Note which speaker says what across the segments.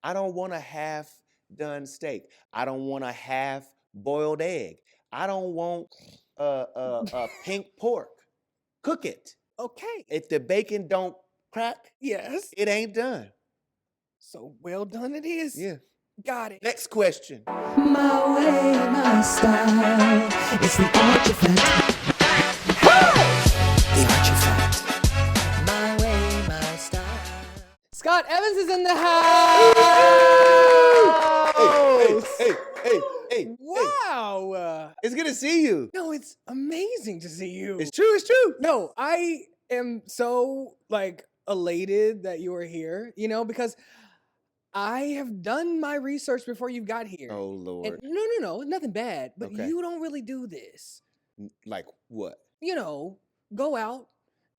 Speaker 1: I don't want a half-done steak. I don't want a half-boiled egg. I don't want pink pork. Cook it.
Speaker 2: Okay.
Speaker 1: If the bacon don't crack,
Speaker 2: Yes.
Speaker 1: it ain't done.
Speaker 2: So well done it is.
Speaker 1: Yeah.
Speaker 2: Got it.
Speaker 1: Next question.
Speaker 3: My way, my style. It's the Archie fact. The Archie fact. My way, my style.
Speaker 2: Scott Evans is in the house.
Speaker 1: Hey.
Speaker 2: Wow.
Speaker 1: It's good to see you.
Speaker 2: No, it's amazing to see you.
Speaker 1: It's true.
Speaker 2: No, I am so elated that you are here, because I have done my research before you got here.
Speaker 1: Oh, Lord.
Speaker 2: And no, nothing bad, but
Speaker 1: Okay.
Speaker 2: you don't really do this.
Speaker 1: Like what?
Speaker 2: Go out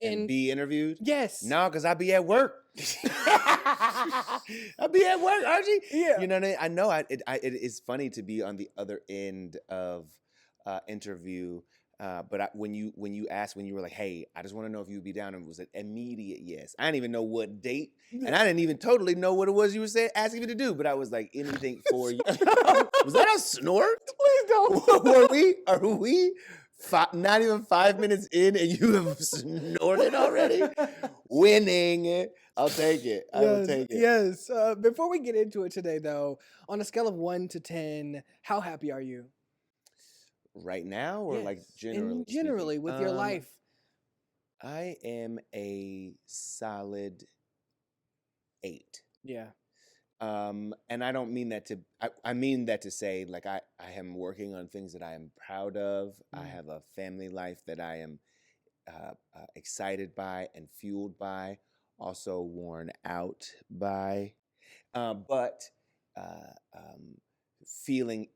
Speaker 1: And be interviewed?
Speaker 2: Yes.
Speaker 1: No, because I be at work. I be at work, Archie.
Speaker 2: Yeah.
Speaker 1: You know what I mean? I know it is funny to be on the other end of interview. But when you were like, hey, I just want to know if you would be down, and it was an immediate yes. I didn't even know what date, and I didn't even totally know what it was you were asking me to do, but I was like, anything for you. Was that a snort?
Speaker 2: Please don't.
Speaker 1: Are we not even 5 minutes in and you have snorted already? Winning. I'll take it. I will take it.
Speaker 2: Yes. Before we get into it today, though, on a scale of 1 to 10, how happy are you?
Speaker 1: Right now, or like generally?
Speaker 2: Generally, with your life.
Speaker 1: I am a solid 8.
Speaker 2: Yeah.
Speaker 1: And I don't mean that I mean that to say, like, I am working on things that I am proud of. I have a family life that I am excited by and fueled by, also worn out by, but feeling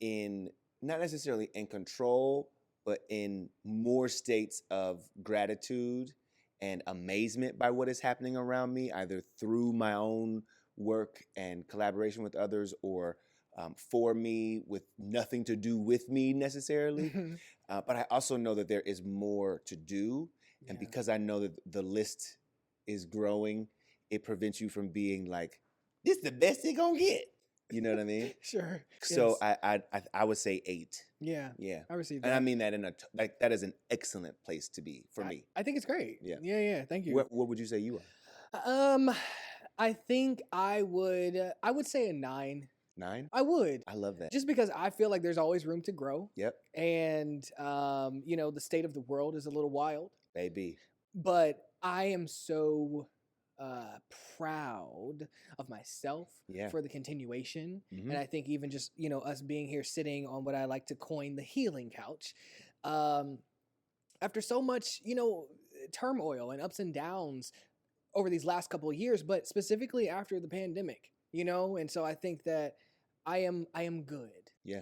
Speaker 1: not necessarily in control, but in more states of gratitude and amazement by what is happening around me, either through my own work and collaboration with others, or for me with nothing to do with me necessarily. But I also know that there is more to do. And because I know that the list is growing, it prevents you from being like, this is the best it gonna get. You know what I mean?
Speaker 2: Sure.
Speaker 1: So yes. I would say 8.
Speaker 2: Yeah.
Speaker 1: I
Speaker 2: received that.
Speaker 1: And I mean that that is an excellent place to be for me.
Speaker 2: I think it's great.
Speaker 1: Yeah.
Speaker 2: Thank you.
Speaker 1: What would you say you are?
Speaker 2: I think I would say a 9.
Speaker 1: 9?
Speaker 2: I would.
Speaker 1: I love that.
Speaker 2: Just because I feel like there's always room to grow.
Speaker 1: Yep.
Speaker 2: And the state of the world is a little wild.
Speaker 1: Baby.
Speaker 2: But I am so proud of myself for the continuation. And I think even just, us being here sitting on what I like to coin the healing couch, after so much, turmoil and ups and downs over these last couple of years, but specifically after the pandemic, and so I think that I am good.
Speaker 1: Yeah.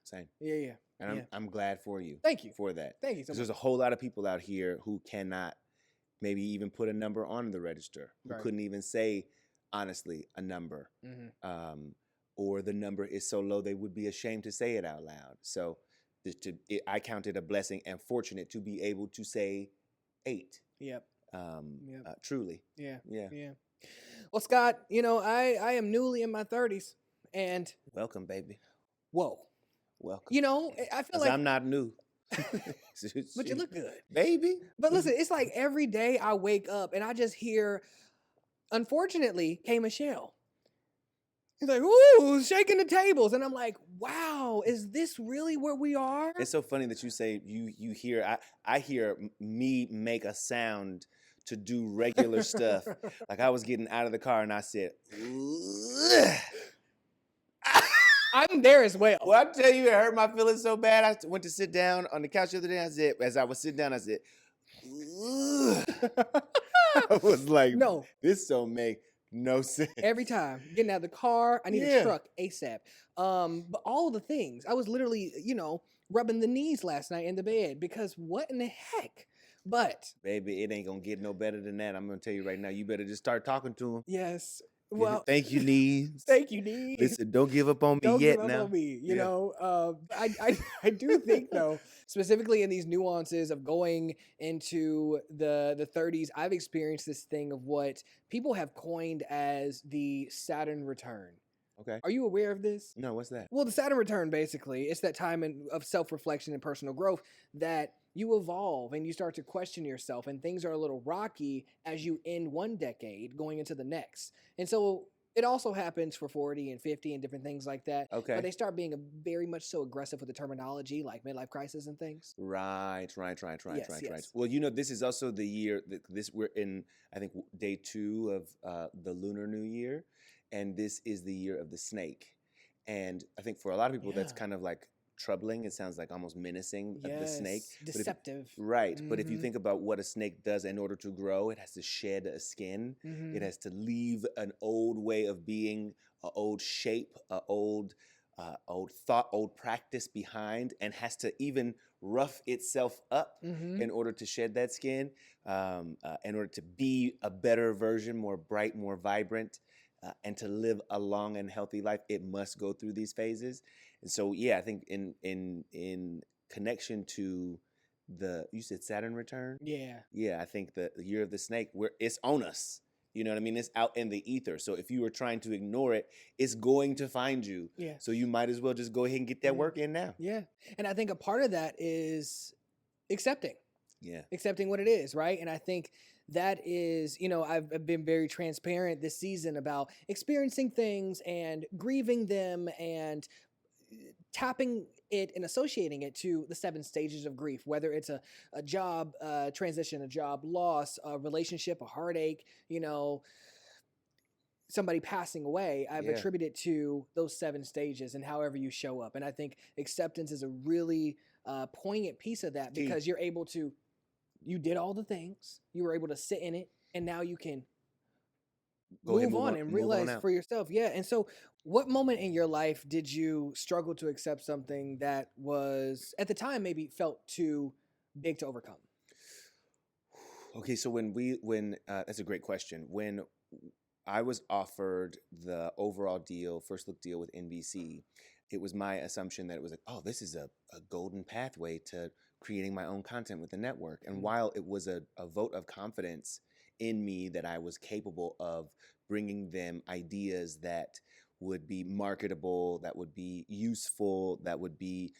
Speaker 1: Same.
Speaker 2: Yeah.
Speaker 1: And I'm glad for you.
Speaker 2: Thank you
Speaker 1: for that.
Speaker 2: Thank you so much.
Speaker 1: There's a whole lot of people out here who cannot maybe even put a number on the register, who couldn't even say, honestly, a number. Or the number is so low they would be ashamed to say it out loud. So I count it a blessing and fortunate to be able to say 8.
Speaker 2: Yep.
Speaker 1: Truly.
Speaker 2: Yeah.
Speaker 1: Yeah.
Speaker 2: Well, Scott, I am newly in my 30s, and
Speaker 1: welcome, baby.
Speaker 2: Whoa.
Speaker 1: Welcome.
Speaker 2: I feel like
Speaker 1: I'm not new.
Speaker 2: But you look good,
Speaker 1: baby.
Speaker 2: But listen, it's like every day I wake up and I just hear, unfortunately, K. Michelle. He's like, ooh, shaking the tables. And I'm like, wow, is this really where we are?
Speaker 1: It's so funny that you say you hear, I hear me make a sound to do regular stuff. Like I was getting out of the car and I said, ugh.
Speaker 2: I'm there as well.
Speaker 1: Well, I tell you, it hurt my feelings so bad. I went to sit down on the couch the other day. I said, as I was sitting down, I said, ugh. I was like,
Speaker 2: no,
Speaker 1: this don't make no sense.
Speaker 2: Every time getting out of the car, I need a truck ASAP. But all of the things, I was literally, rubbing the knees last night in the bed because what in the heck? But
Speaker 1: baby, it ain't gonna get no better than that. I'm gonna tell you right now. You better just start talking to him.
Speaker 2: Yes. Well,
Speaker 1: thank you, knees.
Speaker 2: Thank you, knees.
Speaker 1: Listen, don't give up on me
Speaker 2: don't
Speaker 1: yet.
Speaker 2: Give up
Speaker 1: now,
Speaker 2: on me. I do think though, specifically in these nuances of going into the 30s, I've experienced this thing of what people have coined as the Saturn return.
Speaker 1: Okay.
Speaker 2: Are you aware of this?
Speaker 1: No, what's that?
Speaker 2: Well, the Saturn return, basically, it's that time of self-reflection and personal growth that you evolve and you start to question yourself, and things are a little rocky as you end one decade going into the next. And so it also happens for 40 and 50 and different things like that.
Speaker 1: Okay.
Speaker 2: But they start being very much so aggressive with the terminology, like midlife crisis and things.
Speaker 1: Right.
Speaker 2: Yes.
Speaker 1: Well, this is also the year that we're in, I think, day 2 of the Lunar New Year, and this is the year of the snake. And I think for a lot of people, that's
Speaker 2: Yeah.
Speaker 1: kind of like troubling. It sounds like almost menacing, the snake.
Speaker 2: Yes, deceptive.
Speaker 1: But if you
Speaker 2: Mhm.
Speaker 1: think about what a snake does in order to grow, it has to shed a skin.
Speaker 2: Mhm.
Speaker 1: It has to leave an old way of being, an old shape, an old thought, old practice behind, and has to even rough itself up
Speaker 2: Mhm.
Speaker 1: in order to shed that skin, in order to be a better version, more bright, more vibrant, and to live a long and healthy life. It must go through these phases. And so, yeah, I think in connection to you said Saturn return.
Speaker 2: Yeah.
Speaker 1: I think the year of the snake, it's on us. You know what I mean? It's out in the ether. So if you were trying to ignore it, it's going to find you.
Speaker 2: Yeah.
Speaker 1: So you might as well just go ahead and get that
Speaker 2: Mhm.
Speaker 1: work in now.
Speaker 2: Yeah. And I think a part of that is accepting what it is, right? And I think that is, I've been very transparent this season about experiencing things and grieving them and tapping it and associating it to the 7 stages of grief, whether it's a job transition, a job loss, a relationship, a heartache, somebody passing away. I've
Speaker 1: Yeah.
Speaker 2: attributed to those 7 stages and however you show up. And I think acceptance is a really poignant piece of that,
Speaker 1: Key.
Speaker 2: because you did all the things, you were able to sit in it, and now you can move on and realize
Speaker 1: out.
Speaker 2: for yourself. Yeah. And so what moment in your life did you struggle to accept something that was at the time maybe felt too big to overcome?
Speaker 1: Okay, so that's a great question. When I was offered the overall deal, first look deal with NBC, it was my assumption that it was like, oh, this is a golden pathway to creating my own content with the network. And while it was a vote of confidence in me that I was capable of bringing them ideas that would be marketable, that would be useful, that would be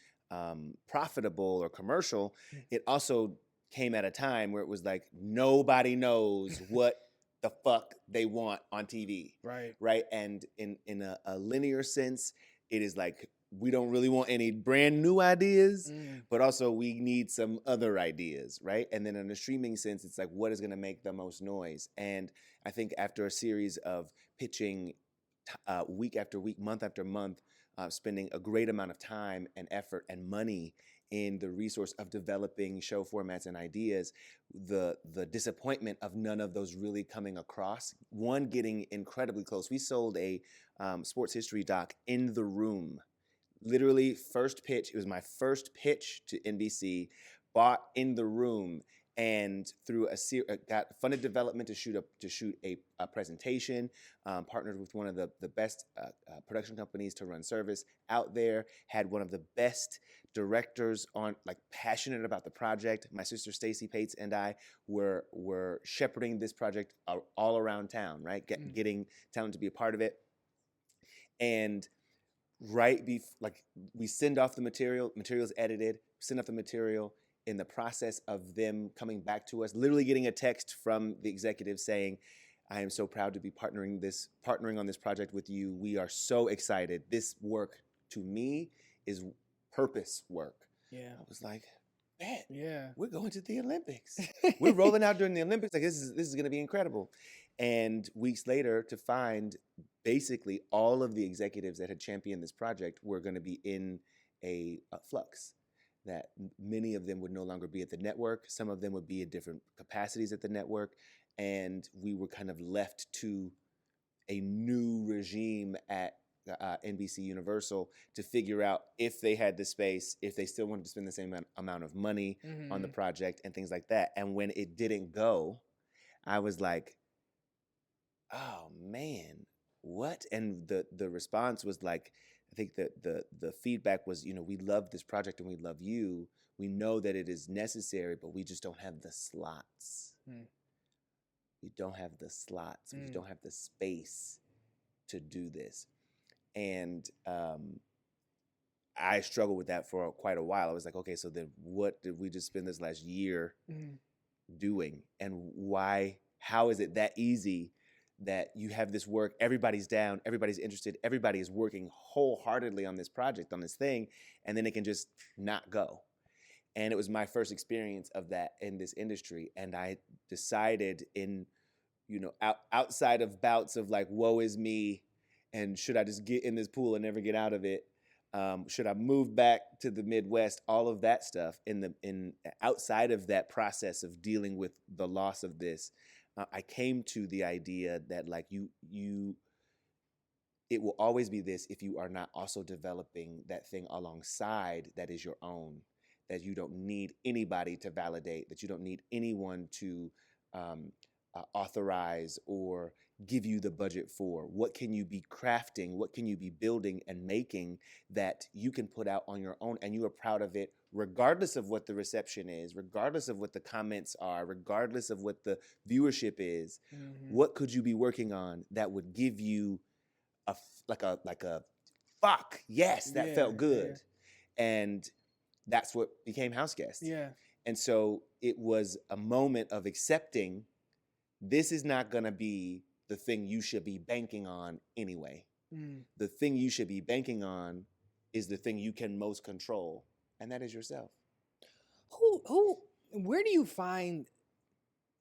Speaker 1: profitable or commercial, it also came at a time where it was like nobody knows what the fuck they want on TV. Right. And in a linear sense, it is like we don't really want any brand new ideas, but also we need some other ideas, right? And then in a streaming sense, it's like what is going to make the most noise? And I think after a series of pitching week after week, month after month, spending a great amount of time and effort and money in the resource of developing show formats and ideas, the disappointment of none of those really coming across, one getting incredibly close. We sold a sports history doc in the room. Literally first pitch. It was my first pitch to NBC, bought in the room, and through got funded development to shoot a presentation, partnered with one of the best production companies to run service out there, had one of the best directors on, like, passionate about the project. My sister Stacy Pates and I were shepherding this project all around town, right? Getting talent to be a part of it. And we send off the material's edited, send off the material. In the process of them coming back to us, literally getting a text from the executive saying, I am so proud to be partnering on this project with you. We are so excited. This work to me is purpose work.
Speaker 2: Yeah.
Speaker 1: I was like, man,
Speaker 2: Yeah.
Speaker 1: we're going to the Olympics. We're rolling out during the Olympics. Like, this is going to be incredible. And weeks later, to find basically all of the executives that had championed this project were going to be in a flux. That many of them would no longer be at the network. Some of them would be at different capacities at the network. And we were kind of left to a new regime at NBC Universal to figure out if they had the space, if they still wanted to spend the same amount of money on the project and things like that. And when it didn't go, I was like, oh man, what? And the response was like, I think that the feedback was, we love this project and we love you. We know that it is necessary, but we just don't have the slots. We don't have the slots. We just don't have the space to do this. And I struggled with that for quite a while. I was like, okay, so then what did we just spend this last year doing? And why, how is it that easy that you have this work, everybody's down, everybody's interested, everybody is working wholeheartedly on this project, on this thing, and then it can just not go. And it was my first experience of that in this industry. And I decided outside of bouts of like, woe is me, and should I just get in this pool and never get out of it? Should I move back to the Midwest? All of that stuff outside of that process of dealing with the loss of this, I came to the idea that like it will always be this if you are not also developing that thing alongside that is your own, that you don't need anybody to validate, that you don't need anyone to authorize or give you the budget for. What can you be crafting? What can you be building and making that you can put out on your own and you are proud of it, regardless of what the reception is, regardless of what the comments are, regardless of what the viewership is? What could you be working on that would give you a fuck, yes, that felt good. And that's what became House Guest. And so it was a moment of accepting this is not going to be the thing you should be banking on anyway. The thing you should be banking on is the thing you can most control, and that is yourself.
Speaker 2: Where do you find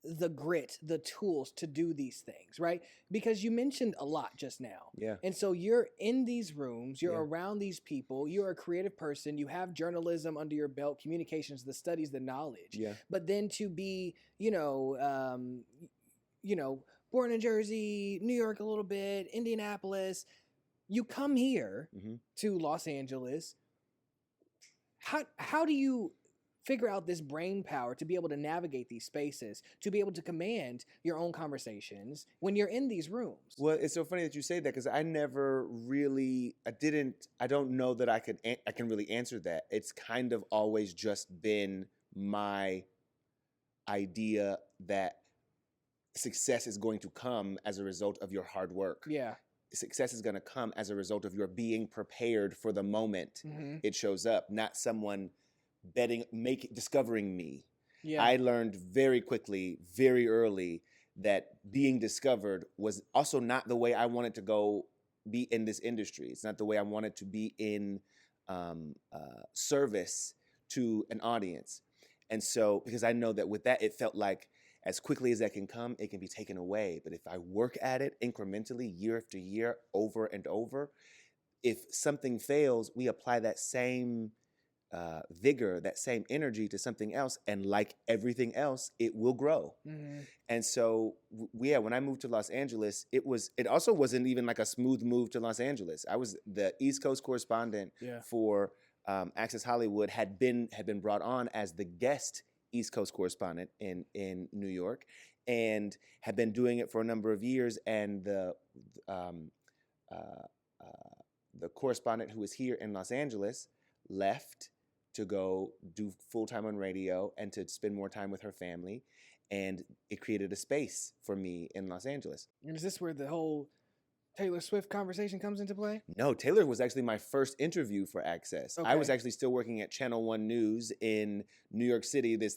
Speaker 2: the grit, the tools to do these things, right? Because you mentioned a lot just now.
Speaker 1: Yeah.
Speaker 2: And so you're in these rooms, you're around these people, you're a creative person, you have journalism under your belt, communications, the studies, the knowledge.
Speaker 1: Yeah.
Speaker 2: But then to be, born in Jersey, New York a little bit, Indianapolis, you come here to Los Angeles. How do you figure out this brain power to be able to navigate these spaces, to be able to command your own conversations when you're in these rooms?
Speaker 1: Well, it's so funny that you say that because I never really, I don't know that I can really answer that. It's kind of always just been my idea that success is going to come as a result of your hard work.
Speaker 2: Yeah.
Speaker 1: Success is going to come as a result of your being prepared for the moment it shows up, not someone discovering me.
Speaker 2: Yeah.
Speaker 1: I learned very quickly, very early, that being discovered was also not the way I wanted to go be in this industry. It's not the way I wanted to be in service to an audience. And so, because I know that with that, it felt like as quickly as that can come, it can be taken away. But if I work at it incrementally, year after year, over and over, if something fails, we apply that same vigor, that same energy to something else, and like everything else, it will grow. And so, when I moved to Los Angeles, it also wasn't even like a smooth move to Los Angeles. I was the East Coast correspondent for Access Hollywood, had been brought on as the guest East Coast correspondent in New York, and had been doing it for a number of years. And the correspondent who was here in Los Angeles left to go do full-time on radio and to spend more time with her family. And it created a space for me in Los Angeles.
Speaker 2: And is this where the whole Taylor Swift conversation comes into play?
Speaker 1: No, Taylor was actually my first interview for Access.
Speaker 2: Okay.
Speaker 1: I was actually still working at Channel 1 News in New York City, this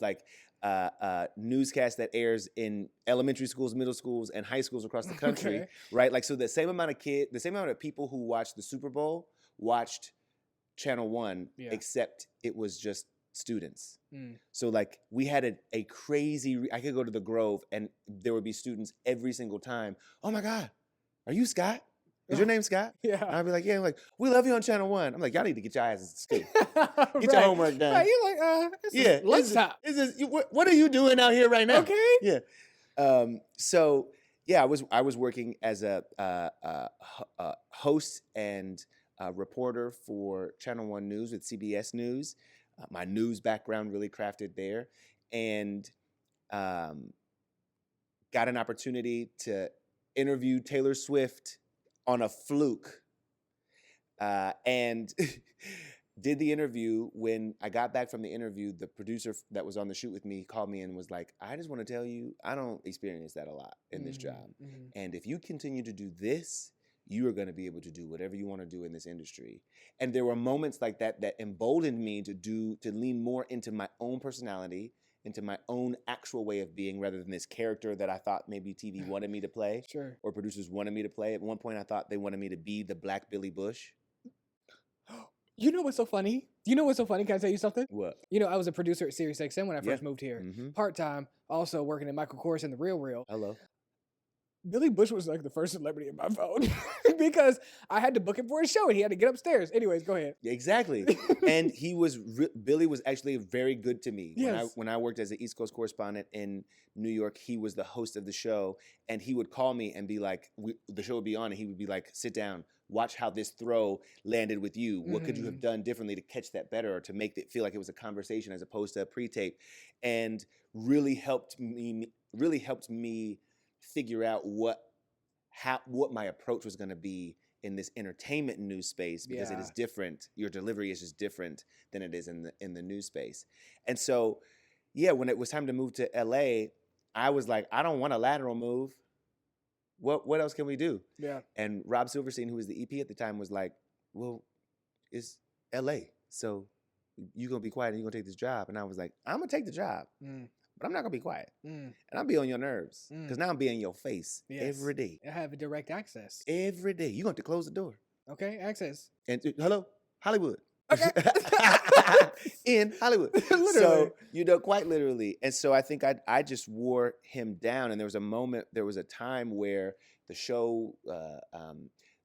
Speaker 1: newscast that airs in elementary schools, middle schools, and high schools across the country, right? Like, so the same amount of people who watched the Super Bowl watched Channel 1, except it was just students. So like we had a crazy, I could go to the Grove and there would be students every single time. Oh my God, are you Scott? Is your name Scott?
Speaker 2: Yeah.
Speaker 1: And I'd be like, yeah. I'm like, we love you on Channel 1. I'm like, y'all need to get your asses to school. Get your homework done.
Speaker 2: Right, you're like, it's lunchtime.
Speaker 1: What are you doing out here right now?
Speaker 2: Okay.
Speaker 1: Yeah. So yeah, I was working as a host and reporter for Channel 1 News with CBS News. My news background really crafted there, and got an opportunity to interview Taylor Swift on a fluke, and did the interview. When I got back from the interview, the producer that was on the shoot with me called me and was like, I just want to tell you, I don't experience that a lot in this job. And if you continue to do this, you are going to be able to do whatever you want to do in this industry. And there were moments like that that emboldened me to lean more into my own personality, into my own actual way of being, rather than this character that I thought maybe TV wanted me to play,
Speaker 2: Sure.
Speaker 1: or producers wanted me to play. At one point, I thought they wanted me to be the Black Billy Bush.
Speaker 2: You know what's so funny? You know what's so funny? Can I tell you something?
Speaker 1: What?
Speaker 2: You know, I was a producer at Sirius XM when I
Speaker 1: Yeah.
Speaker 2: first moved here.
Speaker 1: Mhm.
Speaker 2: Part-time, also working at Michael Kors and The Real Real.
Speaker 1: Hello.
Speaker 2: Billy Bush was like the first celebrity in my phone because I had to book him for a show and he had to get upstairs. Anyways, go ahead.
Speaker 1: Exactly. And Billy was actually very good to me.
Speaker 2: Yes.
Speaker 1: When I worked as an East Coast correspondent in New York, he was the host of the show, and he would call me and be like, the show would be on, and he would be like, sit down, watch how this throw landed with you. What could you have done differently to catch that better, or to make it feel like it was a conversation as opposed to a pre-tape? And really helped me figure out what my approach was going to be in this entertainment news space, because it is different. Your delivery is just different than it is in the news space. And so, yeah, when it was time to move to LA, I was like, I don't want a lateral move. What else can we do?
Speaker 2: Yeah.
Speaker 1: And Rob Silverstein, who was the EP at the time, was like, well, it's LA, so you're going to be quiet and you're going to take this job. And I was like, I'm going to take the job. But I'm not going to be quiet. And I'll be on your nerves, because now I'm being in your face every day.
Speaker 2: I have direct access.
Speaker 1: Every day. You're going to close the door.
Speaker 2: Okay, access.
Speaker 1: And hello, Hollywood.
Speaker 2: Okay.
Speaker 1: In Hollywood.
Speaker 2: Literally.
Speaker 1: So, quite literally. And so I think I just wore him down. And there was a time where the show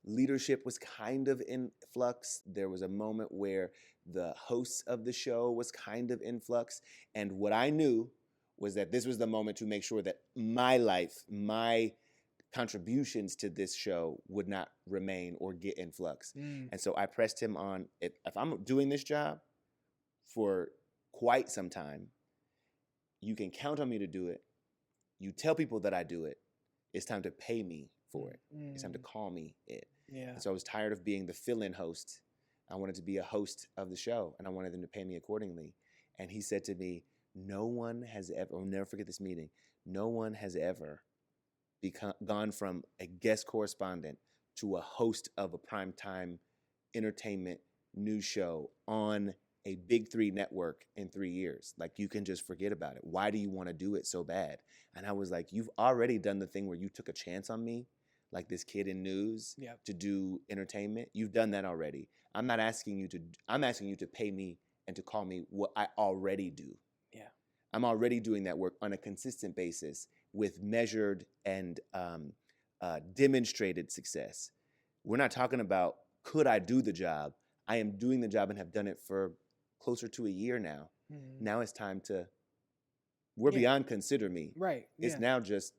Speaker 1: leadership was kind of in flux. There was a moment where the hosts of the show was kind of in flux. And what I knew was that this was the moment to make sure that my life, my contributions to this show would not remain or get in flux. And so I pressed him on, if I'm doing this job for quite some time, you can count on me to do it. You tell people that I do it. It's time to pay me for it. It's time to call me it.
Speaker 2: Yeah.
Speaker 1: And so I was tired of being the fill-in host. I wanted to be a host of the show, and I wanted them to pay me accordingly. And he said to me, no one has ever, I'll never forget this meeting, no one has ever gone from a guest correspondent to a host of a primetime entertainment news show on a big 3 network in 3 years. Like, you can just forget about it. Why do you want to do it so bad? And I was like, you've already done the thing where you took a chance on me, like this kid in news, to do entertainment. You've done that already. I'm asking you to pay me and to call me what I already do.
Speaker 2: Yeah.
Speaker 1: I'm already doing that work on a consistent basis with measured and demonstrated success. We're not talking about, could I do the job? I am doing the job and have done it for closer to a year now. Now it's time to, we're beyond consider me.
Speaker 2: Right.
Speaker 1: It's now just,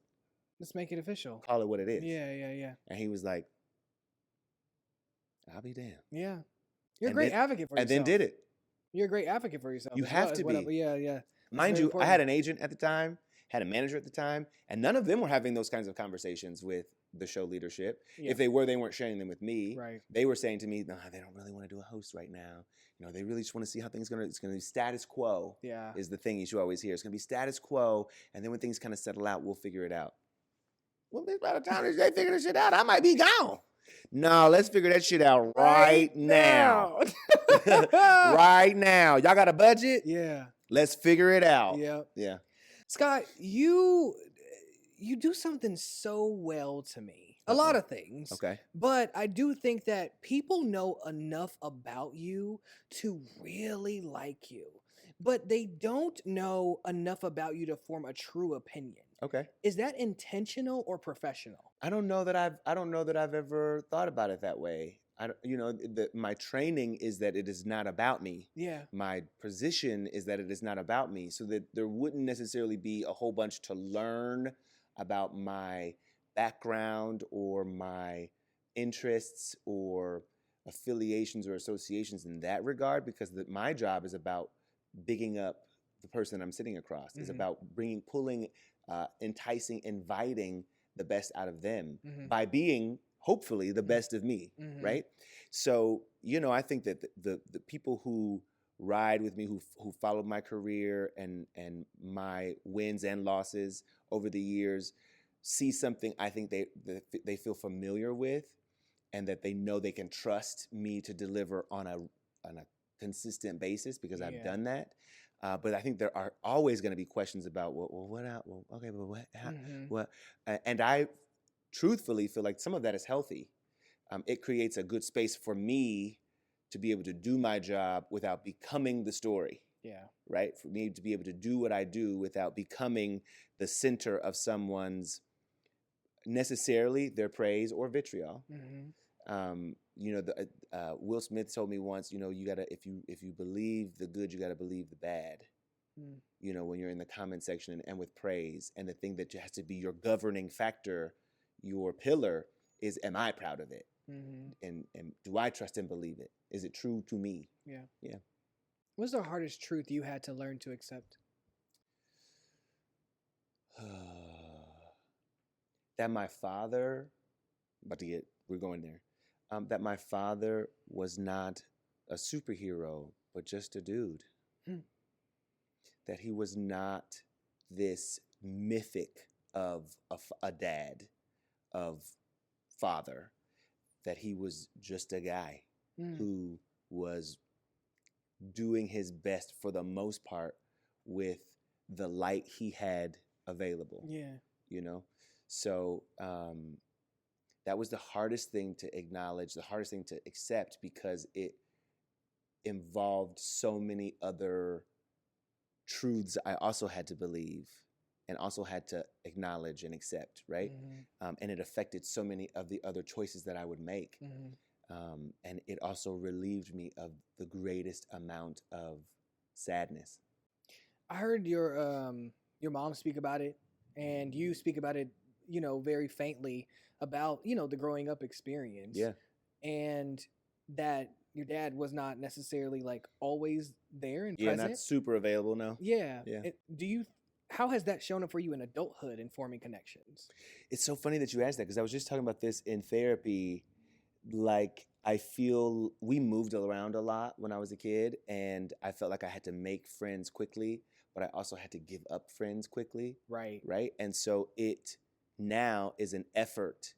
Speaker 2: let's make it official.
Speaker 1: Call it what it is.
Speaker 2: Yeah.
Speaker 1: And he was like, I'll be damned.
Speaker 2: Yeah. You're a
Speaker 1: And
Speaker 2: great
Speaker 1: then-
Speaker 2: advocate for yourself.
Speaker 1: And then did it.
Speaker 2: You're a great advocate for yourself.
Speaker 1: You
Speaker 2: as
Speaker 1: have
Speaker 2: well,
Speaker 1: to
Speaker 2: as well.
Speaker 1: be.
Speaker 2: Yeah.
Speaker 1: Mind
Speaker 2: very
Speaker 1: you, I had
Speaker 2: important.
Speaker 1: an agent at the time, had a manager at the time, and none of them were having those kinds of conversations with the show leadership.
Speaker 2: Yeah.
Speaker 1: If they were, they weren't sharing them with me.
Speaker 2: Right.
Speaker 1: They were saying to me, no, they don't really want to do a host right now. They really just want to see how it's going to be status quo.
Speaker 2: Yeah.
Speaker 1: Is the thing you should always hear. It's going to be status quo, and then when things kind of settle out, we'll figure it out. Well, by the time they figure this shit out, I might be gone. No, let's figure that shit out right now. Right now. Y'all got a budget?
Speaker 2: Yeah.
Speaker 1: Let's figure it out.
Speaker 2: Yeah.
Speaker 1: Yeah.
Speaker 2: Scott, you do something so well to me. A lot of things.
Speaker 1: Okay.
Speaker 2: But I do think that people know enough about you to really like you. But they don't know enough about you to form a true opinion.
Speaker 1: Okay.
Speaker 2: Is that intentional or professional?
Speaker 1: I don't know that I've ever thought about it that way. My training is that it is not about me.
Speaker 2: Yeah.
Speaker 1: My position is that it is not about me, so that there wouldn't necessarily be a whole bunch to learn about my background or my interests or affiliations or associations in that regard, because my job is about bigging up the person I'm sitting across. It's about pulling, enticing, inviting the best out of them by being hopefully the best of me, right? So, I think that the people who ride with me, who followed my career and my wins and losses over the years, see something I think they feel familiar with, and that they know they can trust me to deliver on a consistent basis because I've done that. But I think there are always going to be questions about, okay, but what, how, what? And I truthfully feel like some of that is healthy. It creates a good space for me to be able to do my job without becoming the story.
Speaker 2: Yeah.
Speaker 1: Right? For me to be able to do what I do without becoming the center of someone's necessarily their praise or vitriol. Will Smith told me once, you gotta, if you believe the good, you gotta believe the bad. When you're in the comment section and with praise, and the thing that has to be your governing factor, your pillar, is, am I proud of it? And do I trust and believe it? Is it true to me? Yeah.
Speaker 2: What's the hardest truth you had to learn to accept?
Speaker 1: That my father, we're going there. That my father was not a superhero, but just a dude. That he was not this mythic of a dad, of father. That he was just a guy who was doing his best for the most part with the light he had available. So that was the hardest thing to acknowledge, the hardest thing to accept, because it involved so many other truths I also had to believe and also had to acknowledge and accept, right? And it affected so many of the other choices that I would make. And it also relieved me of the greatest amount of sadness.
Speaker 2: I heard your mom speak about it, and you speak about it, very faintly, about, the growing up experience.
Speaker 1: Yeah.
Speaker 2: And that your dad was not necessarily like always there and present.
Speaker 1: Yeah, not super available, no.
Speaker 2: Yeah. How has that shown up for you in adulthood in forming connections?
Speaker 1: It's so funny that you asked that, because I was just talking about this in therapy. Like, I feel we moved around a lot when I was a kid, and I felt like I had to make friends quickly, but I also had to give up friends quickly.
Speaker 2: Right.
Speaker 1: And so it now is an effort.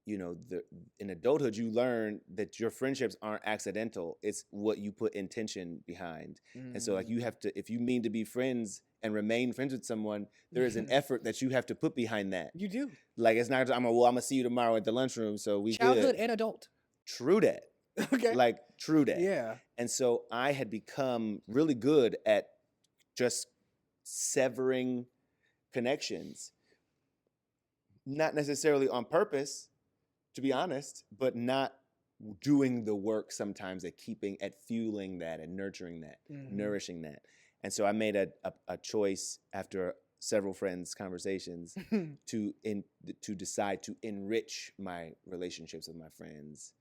Speaker 1: In adulthood, you learn that your friendships aren't accidental. It's what you put intention behind. And so, like, you have to, if you mean to be friends and remain friends with someone, there is an effort that you have to put behind that.
Speaker 2: You do.
Speaker 1: Like, it's not, I'm gonna see you tomorrow at the lunchroom, so we
Speaker 2: Childhood
Speaker 1: good.
Speaker 2: And adult.
Speaker 1: True that.
Speaker 2: Okay.
Speaker 1: Like, true that.
Speaker 2: Yeah.
Speaker 1: And so I had become really good at just severing connections, not necessarily on purpose, to be honest, but not doing the work sometimes at fueling that and nurturing that, nourishing that. And so I made a choice after several friends' conversations to decide to enrich my relationships with my friends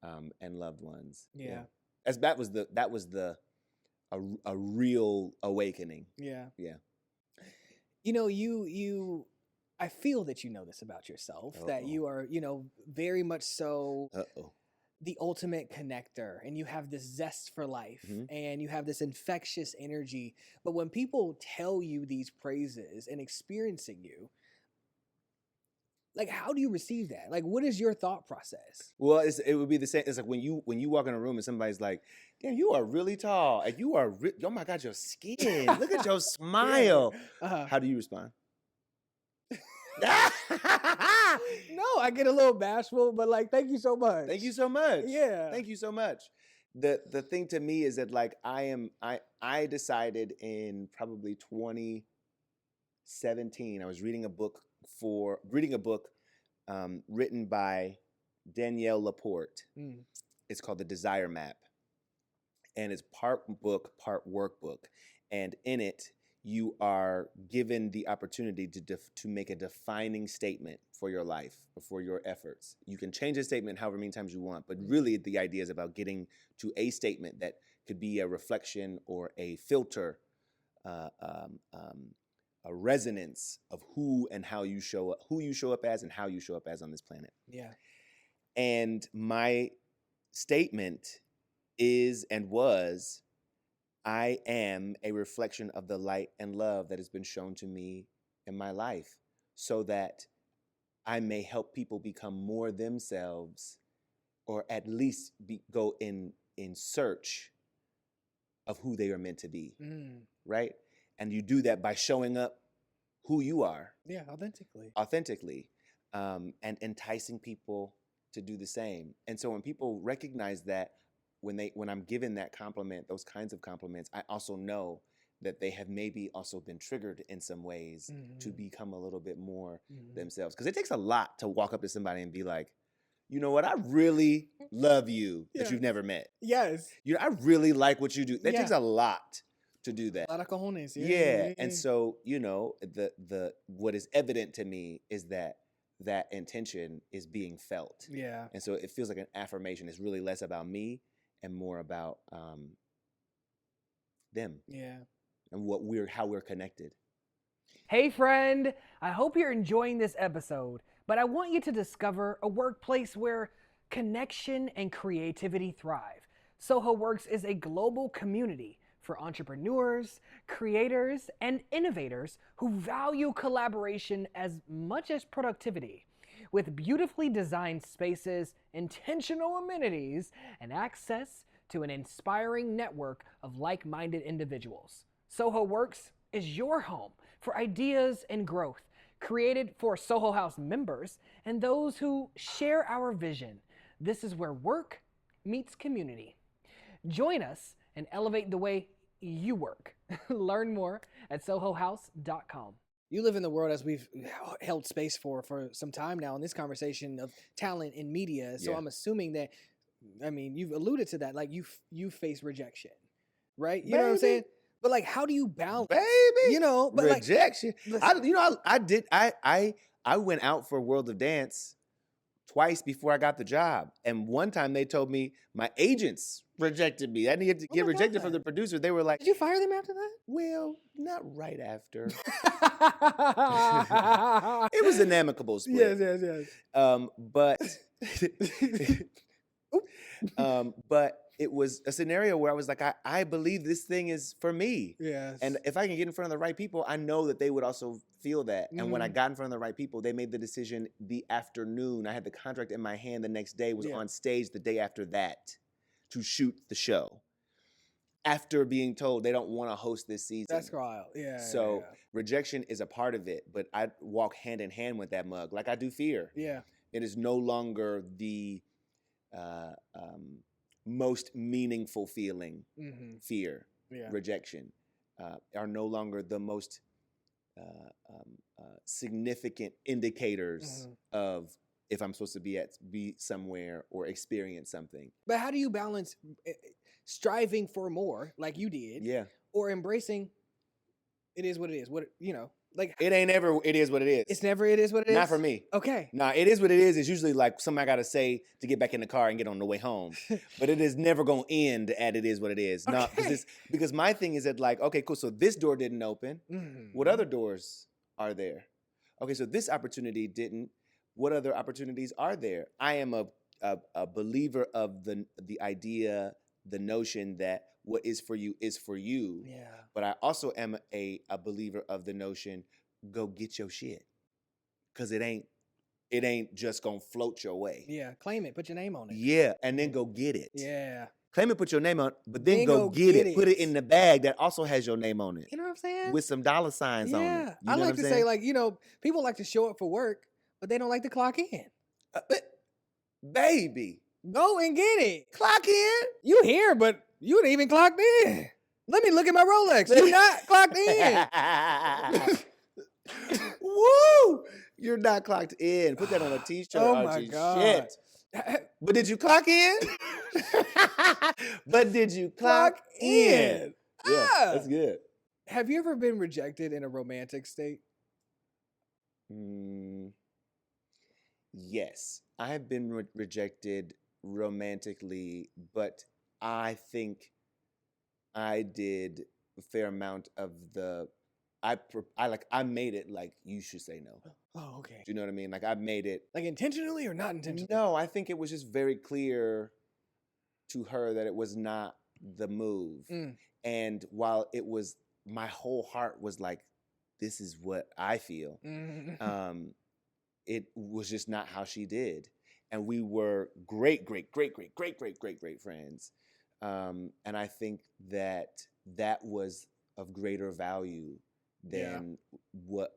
Speaker 1: and loved ones.
Speaker 2: Yeah.
Speaker 1: As that was a real awakening.
Speaker 2: Yeah.
Speaker 1: Yeah.
Speaker 2: You I feel that you know this about yourself, that you are, very much so the ultimate connector, and you have this zest for life, and you have this infectious energy. But when people tell you these praises and experiencing you, like, how do you receive that? Like, what is your thought process?
Speaker 1: Well, it would be the same. It's like when you walk in a room and somebody's like, "Damn, you are really tall, and you are oh my God, your skin! Look at your smile." How do you respond?
Speaker 2: No, I get a little bashful, but like, thank you so much.
Speaker 1: Thank you so much.
Speaker 2: Yeah.
Speaker 1: Thank you so much. The thing to me is that, like, I decided in probably 2017, I was reading a book written by Danielle Laporte. It's called The Desire Map. And it's part book, part workbook. And in it, you are given the opportunity to make a defining statement for your life, for your efforts. You can change a statement however many times you want, but really the idea is about getting to a statement that could be a reflection or a filter, a resonance of who and how you show up, who you show up as and how you show up as on this planet.
Speaker 2: Yeah.
Speaker 1: And my statement is and was, I am a reflection of the light and love that has been shown to me in my life, so that I may help people become more themselves or at least go in search of who they are meant to be, right? And you do that by showing up who you are.
Speaker 2: Yeah,
Speaker 1: Authentically, and enticing people to do the same. And so when people recognize that, when I'm given that compliment, those kinds of compliments, I also know that they have maybe also been triggered in some ways to become a little bit more themselves. Because it takes a lot to walk up to somebody and be like, you know what, I really love you that you've never met.
Speaker 2: Yes.
Speaker 1: You know, I really like what you do. That takes a lot to do that.
Speaker 2: A lot of cojones.
Speaker 1: Yeah. And so, you know, the what is evident to me is that intention is being felt.
Speaker 2: Yeah.
Speaker 1: And so it feels like an affirmation. It's really less about me and more about them.
Speaker 2: Yeah.
Speaker 1: And how we're connected.
Speaker 4: Hey friend, I hope you're enjoying this episode, but I want you to discover a workplace where connection and creativity thrive. Soho Works is a global community for entrepreneurs, creators, and innovators who value collaboration as much as productivity. With beautifully designed spaces, intentional amenities, and access to an inspiring network of like-minded individuals. Soho Works is your home for ideas and growth, created for Soho House members and those who share our vision. This is where work meets community. Join us and elevate the way you work. Learn more at sohohouse.com.
Speaker 2: You live in the world, as we've held space for some time now in this conversation of talent in media. So I'm assuming that, I mean, you've alluded to that, like you face rejection, right? You know what I'm saying? But like, how do you balance?
Speaker 1: Baby,
Speaker 2: you know, but
Speaker 1: rejection.
Speaker 2: Like,
Speaker 1: I went out for World of Dance twice before I got the job, and one time they told me my agents rejected me. I needed to get rejected from the producer. They were like,
Speaker 2: did you fire them after that?
Speaker 1: "Well, not right after." It was an amicable split.
Speaker 2: Yes.
Speaker 1: But it was a scenario where I was like, I believe this thing is for me.
Speaker 2: Yes.
Speaker 1: And if I can get in front of the right people, I know that they would also feel that. And when I got in front of the right people, they made the decision the afternoon. I had the contract in my hand the next day, was on stage the day after that to shoot the show. After being told they don't want to host this season.
Speaker 2: That's wild. Yeah.
Speaker 1: So rejection is a part of it, but I walk hand in hand with that mug. Like I do fear.
Speaker 2: Yeah.
Speaker 1: It is no longer the most meaningful feeling. Fear, rejection, are no longer the most significant indicators of if I'm supposed to be somewhere or experience something.
Speaker 2: But how do you balance striving for more, like you did, or embracing it is what it is? What, you know, like
Speaker 1: it ain't ever it is what it is.
Speaker 2: It's never it is what it is.
Speaker 1: Not for me.
Speaker 2: Okay.
Speaker 1: Nah, it is what it is. It's usually like something I gotta say to get back in the car and get on the way home. But it is never gonna end at it is what it is. No, because my thing is that like, okay, cool. So this door didn't open. What other doors are there? Okay, so this opportunity didn't. What other opportunities are there? I am a believer of the idea, the notion that what is for you is for you.
Speaker 2: Yeah.
Speaker 1: But I also am a believer of the notion, go get your shit. Cause it ain't just gonna float your way.
Speaker 2: Yeah. Claim it, put your name on it.
Speaker 1: Yeah. And then go get it.
Speaker 2: Yeah.
Speaker 1: Claim it, put your name on it, but then go get it. Put it in the bag that also has your name on it.
Speaker 2: You know what I'm saying?
Speaker 1: With some dollar signs on it.
Speaker 2: Yeah.
Speaker 1: You know
Speaker 2: I like
Speaker 1: what
Speaker 2: to
Speaker 1: I'm
Speaker 2: say,
Speaker 1: saying?
Speaker 2: like, you know, people like to show up for work, but they don't like to clock in.
Speaker 1: Baby.
Speaker 2: Go and get it.
Speaker 1: Clock in.
Speaker 2: You here, but you ain't even clocked in. Let me look at my Rolex. You not clocked in.
Speaker 1: Woo! You're not clocked in. Put that on a t-shirt.
Speaker 2: Oh
Speaker 1: Archie.
Speaker 2: my God.
Speaker 1: Shit. But did you clock in? But did you clock in? Yeah, that's good.
Speaker 2: Have you ever been rejected in a romantic state?
Speaker 1: Yes. I have been rejected romantically, but I think I did a fair amount of I made it like you should say no.
Speaker 2: Oh, okay.
Speaker 1: Do you know what I mean? Like I made it
Speaker 2: Like intentionally or not intentionally?
Speaker 1: No, I think it was just very clear to her that it was not the move. And while it was, my whole heart was like, this is what I feel. It was just not how she did. and we were great friends. And I think that was of greater value than what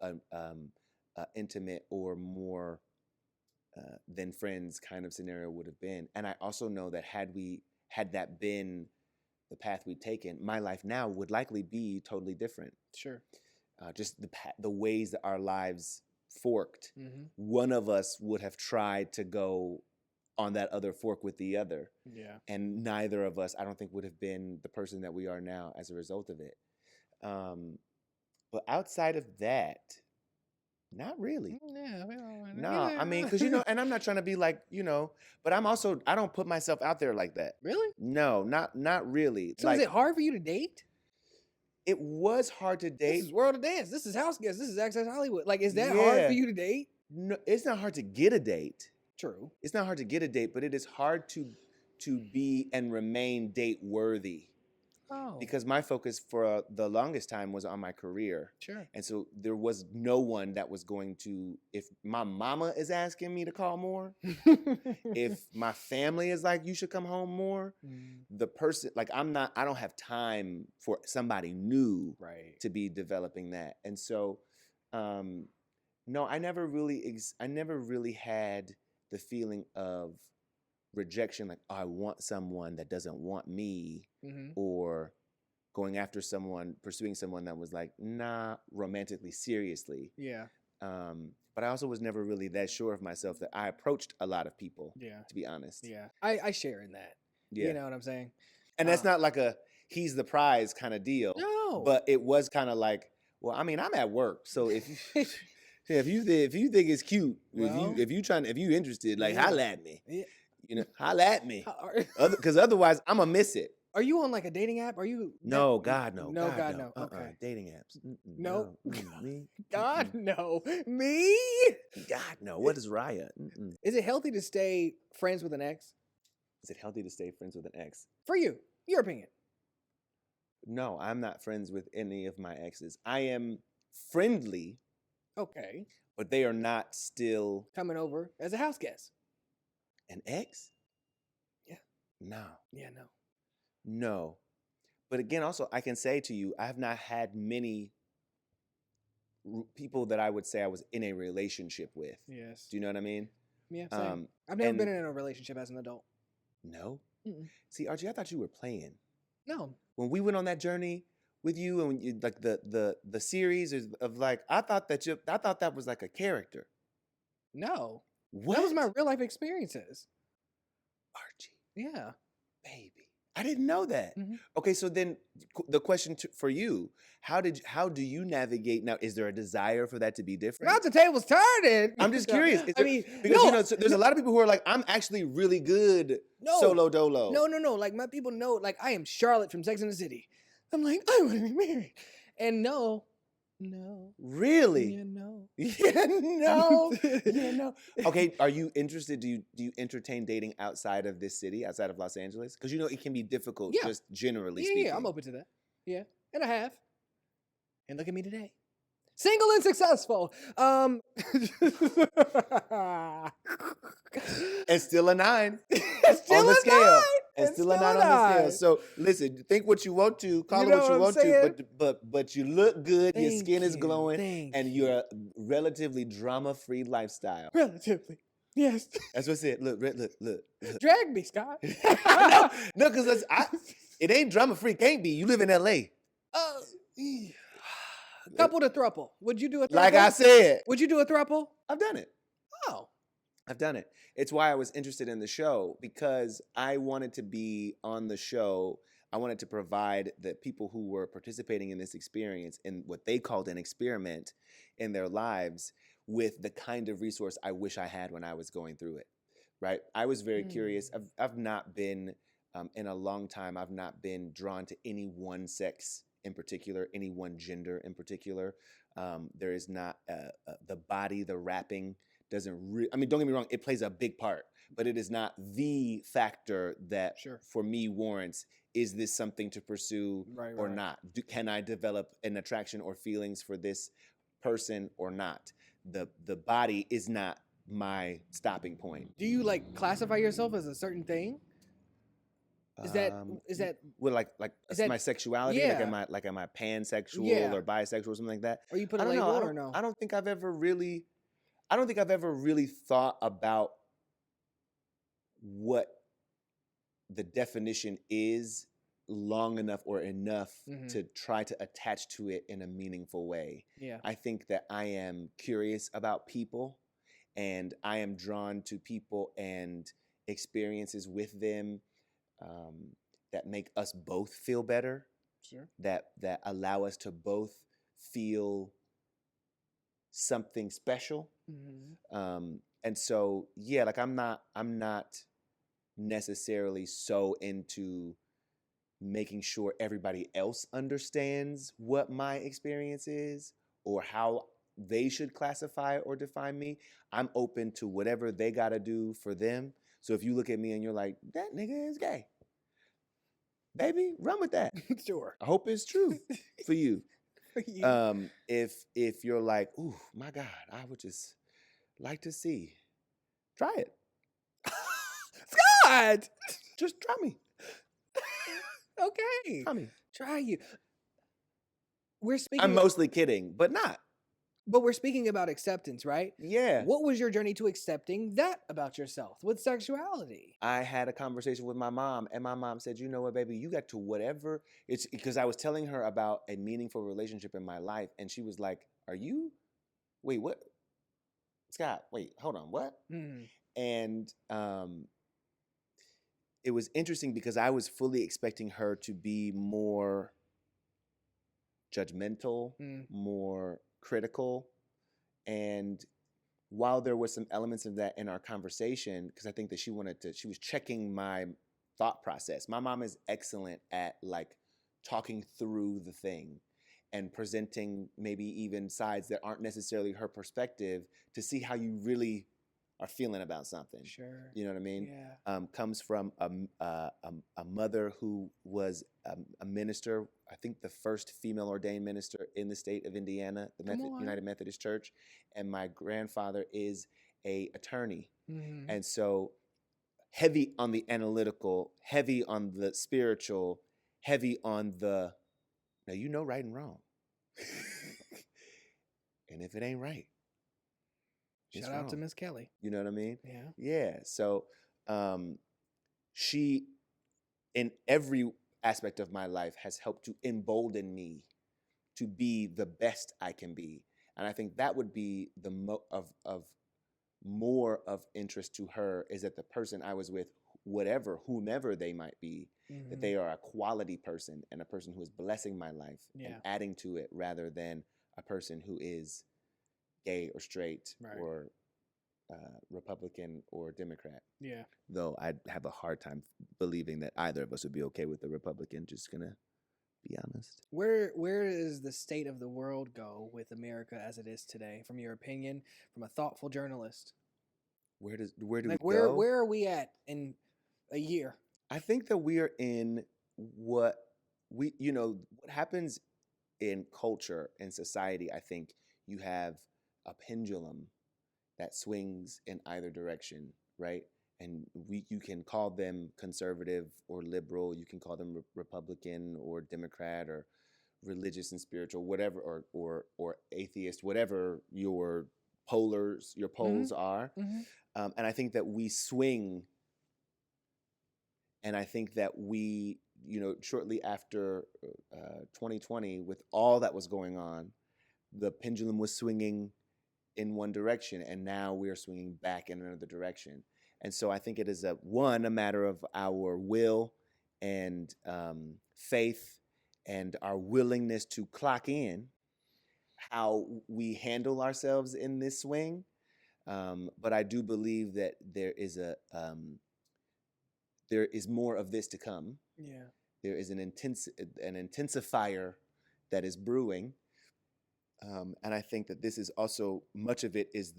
Speaker 1: intimate or more than friends kind of scenario would have been. And I also know that had that been the path we'd taken, my life now would likely be totally different.
Speaker 2: Sure.
Speaker 1: Just the ways that our lives forked.
Speaker 2: Mm-hmm.
Speaker 1: One of us would have tried to go on that other fork with the other.
Speaker 2: Yeah.
Speaker 1: And neither of us, I don't think, would have been the person that we are now as a result of it. But outside of that, not really.
Speaker 2: Yeah.
Speaker 1: No, I mean, because, and I'm not trying to be like, but I don't put myself out there like that.
Speaker 2: Really?
Speaker 1: No, not really.
Speaker 2: So is it hard for you to date?
Speaker 1: It was hard to date.
Speaker 2: This is World of Dance. This is House Guests. This is Access Hollywood. Like, is that hard for you to date?
Speaker 1: No, it's not hard to get a date.
Speaker 2: True.
Speaker 1: It's not hard to get a date, but it is hard to be and remain date worthy.
Speaker 2: Oh.
Speaker 1: Because my focus for the longest time was on my career.
Speaker 2: Sure.
Speaker 1: And so there was no one that was going to, if my mama is asking me to call more, if my family is like, you should come home more, the person, like I don't have time for somebody new to be developing that. And so, no, I never really had the feeling of rejection, like, oh, I want someone that doesn't want me, or going after someone, pursuing someone that was like, nah, romantically, seriously.
Speaker 2: Yeah.
Speaker 1: But I also was never really that sure of myself that I approached a lot of people, to be honest.
Speaker 2: Yeah. I share in that. Yeah. You know what I'm saying?
Speaker 1: And that's not like a he's the prize kind of deal.
Speaker 2: No.
Speaker 1: But it was kind of like, well, I mean, I'm at work, so if you think it's cute, well, if you interested, like, holla at me. Yeah. Holla at me. Because otherwise, I'm going to miss it.
Speaker 2: Are you on like a dating app? Are you?
Speaker 1: No, God, no.
Speaker 2: No, God, no. Okay.
Speaker 1: Dating apps.
Speaker 2: No.
Speaker 1: Me?
Speaker 2: God, no. Me?
Speaker 1: God, no. What is Raya?
Speaker 2: Is it healthy to stay friends with an ex?
Speaker 1: Is it healthy to stay friends with an ex?
Speaker 2: For you, your opinion.
Speaker 1: No, I'm not friends with any of my exes. I am friendly.
Speaker 2: Okay.
Speaker 1: But they are not still
Speaker 2: coming over as a house guest.
Speaker 1: An ex?
Speaker 2: Yeah.
Speaker 1: No.
Speaker 2: Yeah, no.
Speaker 1: No. But again, also, I can say to you, I have not had many people that I would say I was in a relationship with.
Speaker 2: Yes.
Speaker 1: Do you know what I mean?
Speaker 2: Yeah, same. I've never been in a relationship as an adult.
Speaker 1: No?
Speaker 2: Mm-mm.
Speaker 1: See, Archie, I thought you were playing.
Speaker 2: No.
Speaker 1: When we went on that journey with you and you, like the series of like, I thought that was like a character.
Speaker 2: No.
Speaker 1: What?
Speaker 2: That was my real life experiences.
Speaker 1: Archie.
Speaker 2: Yeah.
Speaker 1: Baby. I didn't know that.
Speaker 2: Mm-hmm.
Speaker 1: Okay, so then the question for you, how do you navigate now? Is there a desire for that to be different?
Speaker 2: Not the tables turning.
Speaker 1: I'm just curious.
Speaker 2: Because
Speaker 1: there's a lot of people who are like, I'm actually really good solo dolo.
Speaker 2: No. Like my people know, like I am Charlotte from Sex and the City. I'm like, I want to be married. And no.
Speaker 1: Really?
Speaker 2: Yeah, no.
Speaker 1: Yeah, no. Yeah, no. Okay, are you interested? Do you entertain dating outside of this city, outside of Los Angeles? Because it can be difficult, just generally speaking.
Speaker 2: Yeah, I'm open to that. Yeah, and I have. And look at me today. Single and successful.
Speaker 1: And still a 9
Speaker 2: still
Speaker 1: on the scale.
Speaker 2: 9.
Speaker 1: And still a 9 on the scale. So listen, think what you want to, call it what you want to, but you look good, your skin is glowing, and you're a relatively drama-free lifestyle.
Speaker 2: Relatively. Yes.
Speaker 1: That's what I said. Look.
Speaker 2: Drag me, Scott.
Speaker 1: No, because it ain't drama-free. Can't be. You live in L.A.
Speaker 2: Couple to throuple. Would you do a throuple?
Speaker 1: Like I said.
Speaker 2: Would you do a throuple?
Speaker 1: I've done it.
Speaker 2: Oh.
Speaker 1: I've done it. It's why I was interested in the show, because I wanted to be on the show. I wanted to provide the people who were participating in this experience in what they called an experiment in their lives with the kind of resource I wish I had when I was going through it, right? I was very curious. I've not been, in a long time, I've not been drawn to any one sex in particular, any one gender in particular. There is not the body, the wrapping doesn't I mean, don't get me wrong, it plays a big part, but it is not the factor that for me warrants, is this something to pursue or not? Can I develop an attraction or feelings for this person or not? The body is not my stopping point.
Speaker 2: Do you like classify yourself as a certain thing? Is that
Speaker 1: Well, like
Speaker 2: is that-
Speaker 1: my sexuality?
Speaker 2: yeah.
Speaker 1: Like am I pansexual
Speaker 2: Yeah.
Speaker 1: or bisexual or something like that?
Speaker 2: or you put
Speaker 1: I
Speaker 2: a
Speaker 1: don't
Speaker 2: label
Speaker 1: know.
Speaker 2: or no?
Speaker 1: I don't think I've ever really thought about what the definition is long enough or enough
Speaker 2: Mhm.
Speaker 1: to try to attach to it in a meaningful way.
Speaker 2: Yeah.
Speaker 1: I think that I am curious about people, and I am drawn to people and experiences with them that make us both feel better,
Speaker 2: Sure.
Speaker 1: that allow us to both feel something special.
Speaker 2: Mhm.
Speaker 1: And so, yeah, like I'm not necessarily so into making sure everybody else understands what my experience is or how they should classify or define me. I'm open to whatever they got to do for them. So if you look at me and you're like, that nigga is gay, baby, run with that.
Speaker 2: Sure.
Speaker 1: I hope it's true for you.
Speaker 2: For you.
Speaker 1: If you're like, ooh, my God, I would just like to see, try it.
Speaker 2: Scott.
Speaker 1: Just try me.
Speaker 2: Okay.
Speaker 1: Try me.
Speaker 2: Try you. We're speaking.
Speaker 1: I'm mostly kidding, but not.
Speaker 2: But we're speaking about acceptance, right?
Speaker 1: Yeah.
Speaker 2: What was your journey to accepting that about yourself with sexuality?
Speaker 1: I had a conversation with my mom, and my mom said, you know what, baby, you got to whatever. It's because I was telling her about a meaningful relationship in my life, and she was like, wait, what? Scott, wait, hold on, what?
Speaker 2: Mm.
Speaker 1: And it was interesting because I was fully expecting her to be more judgmental, more critical. And while there were some elements of that in our conversation, because I think that she was checking my thought process. My mom is excellent at like talking through the thing and presenting maybe even sides that aren't necessarily her perspective to see how you really are feeling about something.
Speaker 2: Sure.
Speaker 1: You know what I mean?
Speaker 2: Yeah.
Speaker 1: Comes from a mother who was a minister, I think the first female ordained minister in the state of Indiana, the United Methodist Church. And my grandfather is a attorney.
Speaker 2: Mm-hmm.
Speaker 1: And so heavy on the analytical, heavy on the spiritual, heavy on the, now you know right and wrong. And if it ain't right,
Speaker 2: Shout out to Miss Kelly.
Speaker 1: You know what I mean?
Speaker 2: Yeah.
Speaker 1: Yeah. So she, in every aspect of my life, has helped to embolden me to be the best I can be. And I think that would be the more of interest to her, is that the person I was with, whomever they might be, that they are a quality person and a person who is blessing my life and adding to it, rather than a person who is gay or straight or Republican or Democrat.
Speaker 2: Yeah.
Speaker 1: Though I'd have a hard time believing that either of us would be okay with the Republican, just gonna be honest.
Speaker 2: Where does the state of the world go with America as it is today, from your opinion, from a thoughtful journalist?
Speaker 1: Where do we go?
Speaker 2: Where are we at in a year?
Speaker 1: I think that we are in what happens in culture and society. I think you have a pendulum that swings in either direction, right? And you can call them conservative or liberal, you can call them Republican or Democrat or religious and spiritual, whatever, or atheist, whatever your poles are.
Speaker 2: Mm-hmm.
Speaker 1: And I think that we swing, and I think that we, shortly after 2020, with all that was going on, the pendulum was swinging in one direction, and now we're swinging back in another direction. And so I think it is a matter of our will and faith and our willingness to clock in how we handle ourselves in this swing. But I do believe that there is more of this to come.
Speaker 2: Yeah.
Speaker 1: There is an intensifier that is brewing. And I think that this is also, much of it is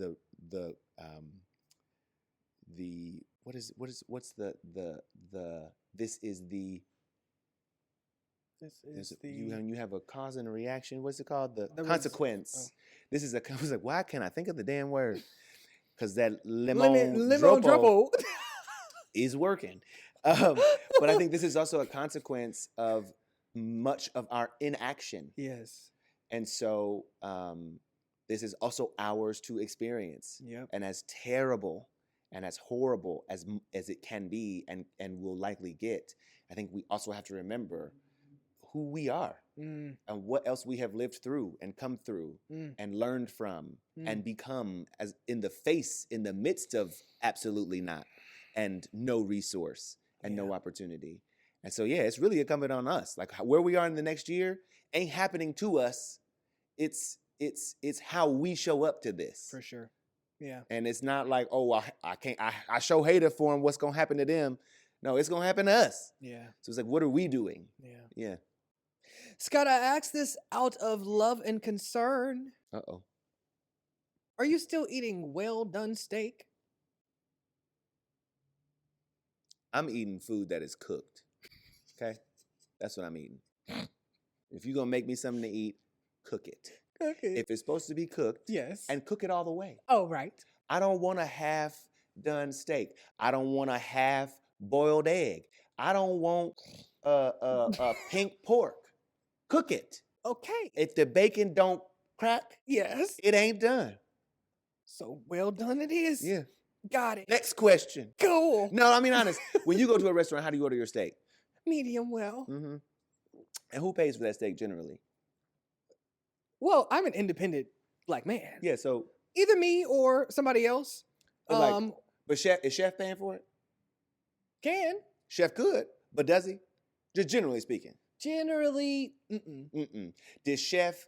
Speaker 1: you have a cause and a reaction. What's it called? The consequence. This is I was like, why can't I think of the damn word? because that
Speaker 2: Lemon
Speaker 1: dropo
Speaker 2: trouble.
Speaker 1: is working. But I think this is also a consequence of much of our inaction.
Speaker 2: Yes.
Speaker 1: And so this is also ours to experience.
Speaker 2: Yep.
Speaker 1: And as terrible and as horrible as it can be and will likely get, I think we also have to remember who we are and what else we have lived through and come through and learned from and become as in the midst of absolutely not and no resource and no opportunity. And so, yeah, it's really incumbent on us. Like where we are in the next year ain't happening to us. It's how we show up to this.
Speaker 2: For sure. Yeah.
Speaker 1: And it's not like, oh, I show hatred for them. What's going to happen to them? No, it's going to happen to us.
Speaker 2: Yeah.
Speaker 1: So it's like, what are we doing?
Speaker 2: Yeah.
Speaker 1: Yeah.
Speaker 2: Scott, I asked this out of love and concern.
Speaker 1: Uh-oh.
Speaker 2: Are you still eating well-done steak?
Speaker 1: I'm eating food that is cooked. Okay? That's what I'm eating. If you're going to make me something to eat, cook it.
Speaker 2: Okay.
Speaker 1: If it's supposed to be cooked,
Speaker 2: Yes.
Speaker 1: and cook it all the way.
Speaker 2: Oh, right.
Speaker 1: I don't want a half-done steak. I don't want a half-boiled egg. I don't want a pink pork. Cook it.
Speaker 2: Okay.
Speaker 1: If the bacon don't crack,
Speaker 2: Yes.
Speaker 1: it ain't done.
Speaker 2: So well done it is.
Speaker 1: Yeah.
Speaker 2: Got it.
Speaker 1: Next question.
Speaker 2: Cool.
Speaker 1: No, I mean honest. When you go to a restaurant, how do you order your steak?
Speaker 2: Medium well.
Speaker 1: Mm-hmm. And who pays for that steak generally?
Speaker 2: Well, I'm an independent black man.
Speaker 1: Yeah. So,
Speaker 2: Either me or somebody else.
Speaker 1: but is chef paying for it?
Speaker 2: Can.
Speaker 1: Chef could, but does he? Just generally speaking.
Speaker 2: Generally,
Speaker 1: Did chef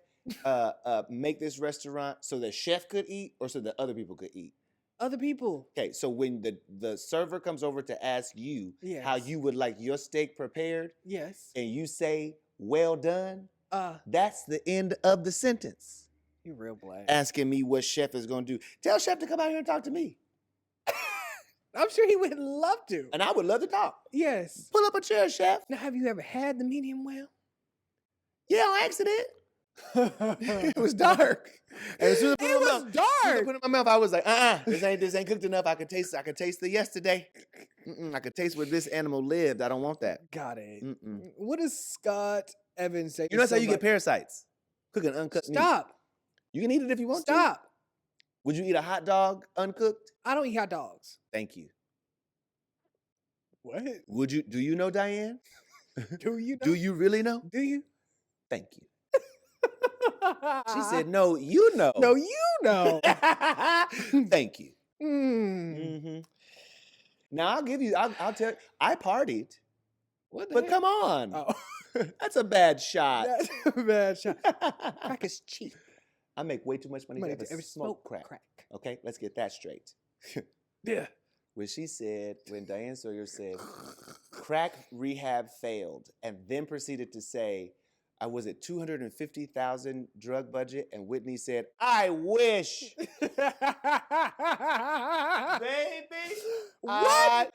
Speaker 1: make this restaurant so that chef could eat or so that other people could eat?
Speaker 2: other people.
Speaker 1: Okay, so when the server comes over to ask you how
Speaker 2: Yes.
Speaker 1: you would like your steak prepared,
Speaker 2: Yes.
Speaker 1: and you say, well done,
Speaker 2: Uh,
Speaker 1: that's the end of the sentence.
Speaker 2: you real black.
Speaker 1: Asking me what chef is going to do. Tell chef to come out here and talk to me.
Speaker 2: I'm sure he would love to.
Speaker 1: And I would love to talk.
Speaker 2: Yes.
Speaker 1: Pull up a chair, chef.
Speaker 2: Now, have you ever had the medium well?
Speaker 1: Yeah, on accident. It was dark. And as soon as I put
Speaker 2: It
Speaker 1: it in my
Speaker 2: was
Speaker 1: mouth, as soon as I
Speaker 2: dark.
Speaker 1: put it in my mouth, I was like, this ain't cooked enough. I could taste the yesterday. I could taste where this animal lived. I don't want that.
Speaker 2: Got it.
Speaker 1: Mm-mm.
Speaker 2: What does Scott Evans say?
Speaker 1: You know that's how you get parasites. Cooking uncut meat.
Speaker 2: Stop.
Speaker 1: You can eat it if you want to.
Speaker 2: Stop.
Speaker 1: Would you eat a hot dog uncooked?
Speaker 2: I don't eat hot dogs.
Speaker 1: Thank you.
Speaker 2: What?
Speaker 1: Would you? Do you know, Diane?
Speaker 2: Do you know?
Speaker 1: Do you really know?
Speaker 2: Do you?
Speaker 1: Thank you. She said, no, you know.
Speaker 2: No, you know.
Speaker 1: Thank you.
Speaker 2: Mm.
Speaker 1: Now I'll give you. I'll tell. I partied,
Speaker 2: What the
Speaker 1: but
Speaker 2: heck?
Speaker 1: come on,
Speaker 2: Oh,
Speaker 1: that's a bad shot.
Speaker 2: that's a bad shot. Crack is cheap.
Speaker 1: I make way too much money
Speaker 2: Money
Speaker 1: to
Speaker 2: to
Speaker 1: ever smoke crack. Okay, let's get that straight.
Speaker 2: Yeah.
Speaker 1: When Diane Sawyer said, crack rehab failed, and then proceeded to say, I was at 250,000 drug budget, and Whitney said, I wish. Baby.
Speaker 2: What?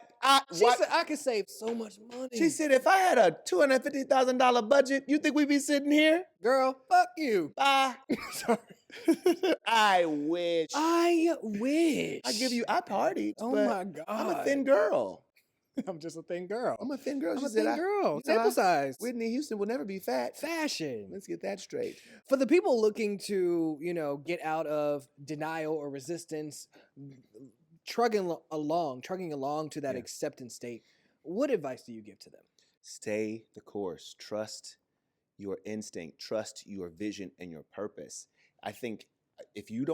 Speaker 2: She
Speaker 1: what?
Speaker 2: said I could save so much money.
Speaker 1: She said, if I had a $250,000 budget, you think we'd be sitting here?
Speaker 2: girl, fuck you.
Speaker 1: Bye.
Speaker 2: Sorry.
Speaker 1: I wish.
Speaker 2: I wish.
Speaker 1: I partied.
Speaker 2: Oh
Speaker 1: but
Speaker 2: my God.
Speaker 1: I'm a thin girl.
Speaker 2: I'm just a thin girl.
Speaker 1: I'm a thin girl.
Speaker 2: I'm
Speaker 1: She
Speaker 2: a
Speaker 1: said,
Speaker 2: thin girl.
Speaker 1: you know,
Speaker 2: Sample size.
Speaker 1: Whitney Houston will never be fat.
Speaker 2: Fashion.
Speaker 1: Let's get that straight.
Speaker 2: For the people looking to, get out of denial or resistance, trugging along to that
Speaker 1: Yeah.
Speaker 2: acceptance state, what advice do you give to them?
Speaker 1: Stay the course. Trust your instinct. Trust your vision and your purpose. I think if you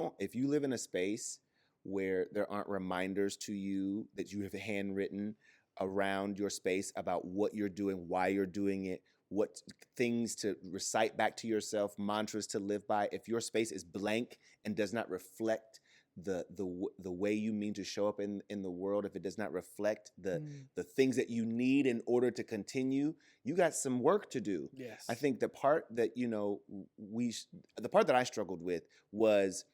Speaker 1: live in a space where there aren't reminders to you that you have handwritten around your space about what you're doing, why you're doing it, what things to recite back to yourself, mantras to live by, if your space is blank and does not reflect the way you mean to show up in the world, if it does not reflect the things that you need in order to continue, you got some work to do.
Speaker 2: Yes.
Speaker 1: I think the part that the part that I struggled with was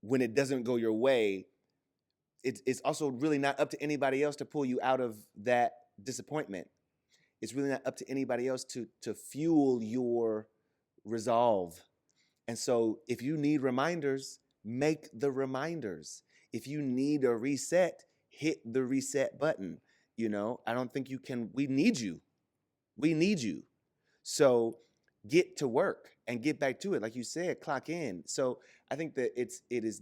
Speaker 1: when it doesn't go your way, it's also really not up to anybody else to pull you out of that disappointment. It's really not up to anybody else to fuel your resolve. And so if you need reminders, make the reminders. If you need a reset, hit the reset button. You know, I don't think you can. We need you. We need you. So get to work and get back to it. Like you said, clock in. So I think that there's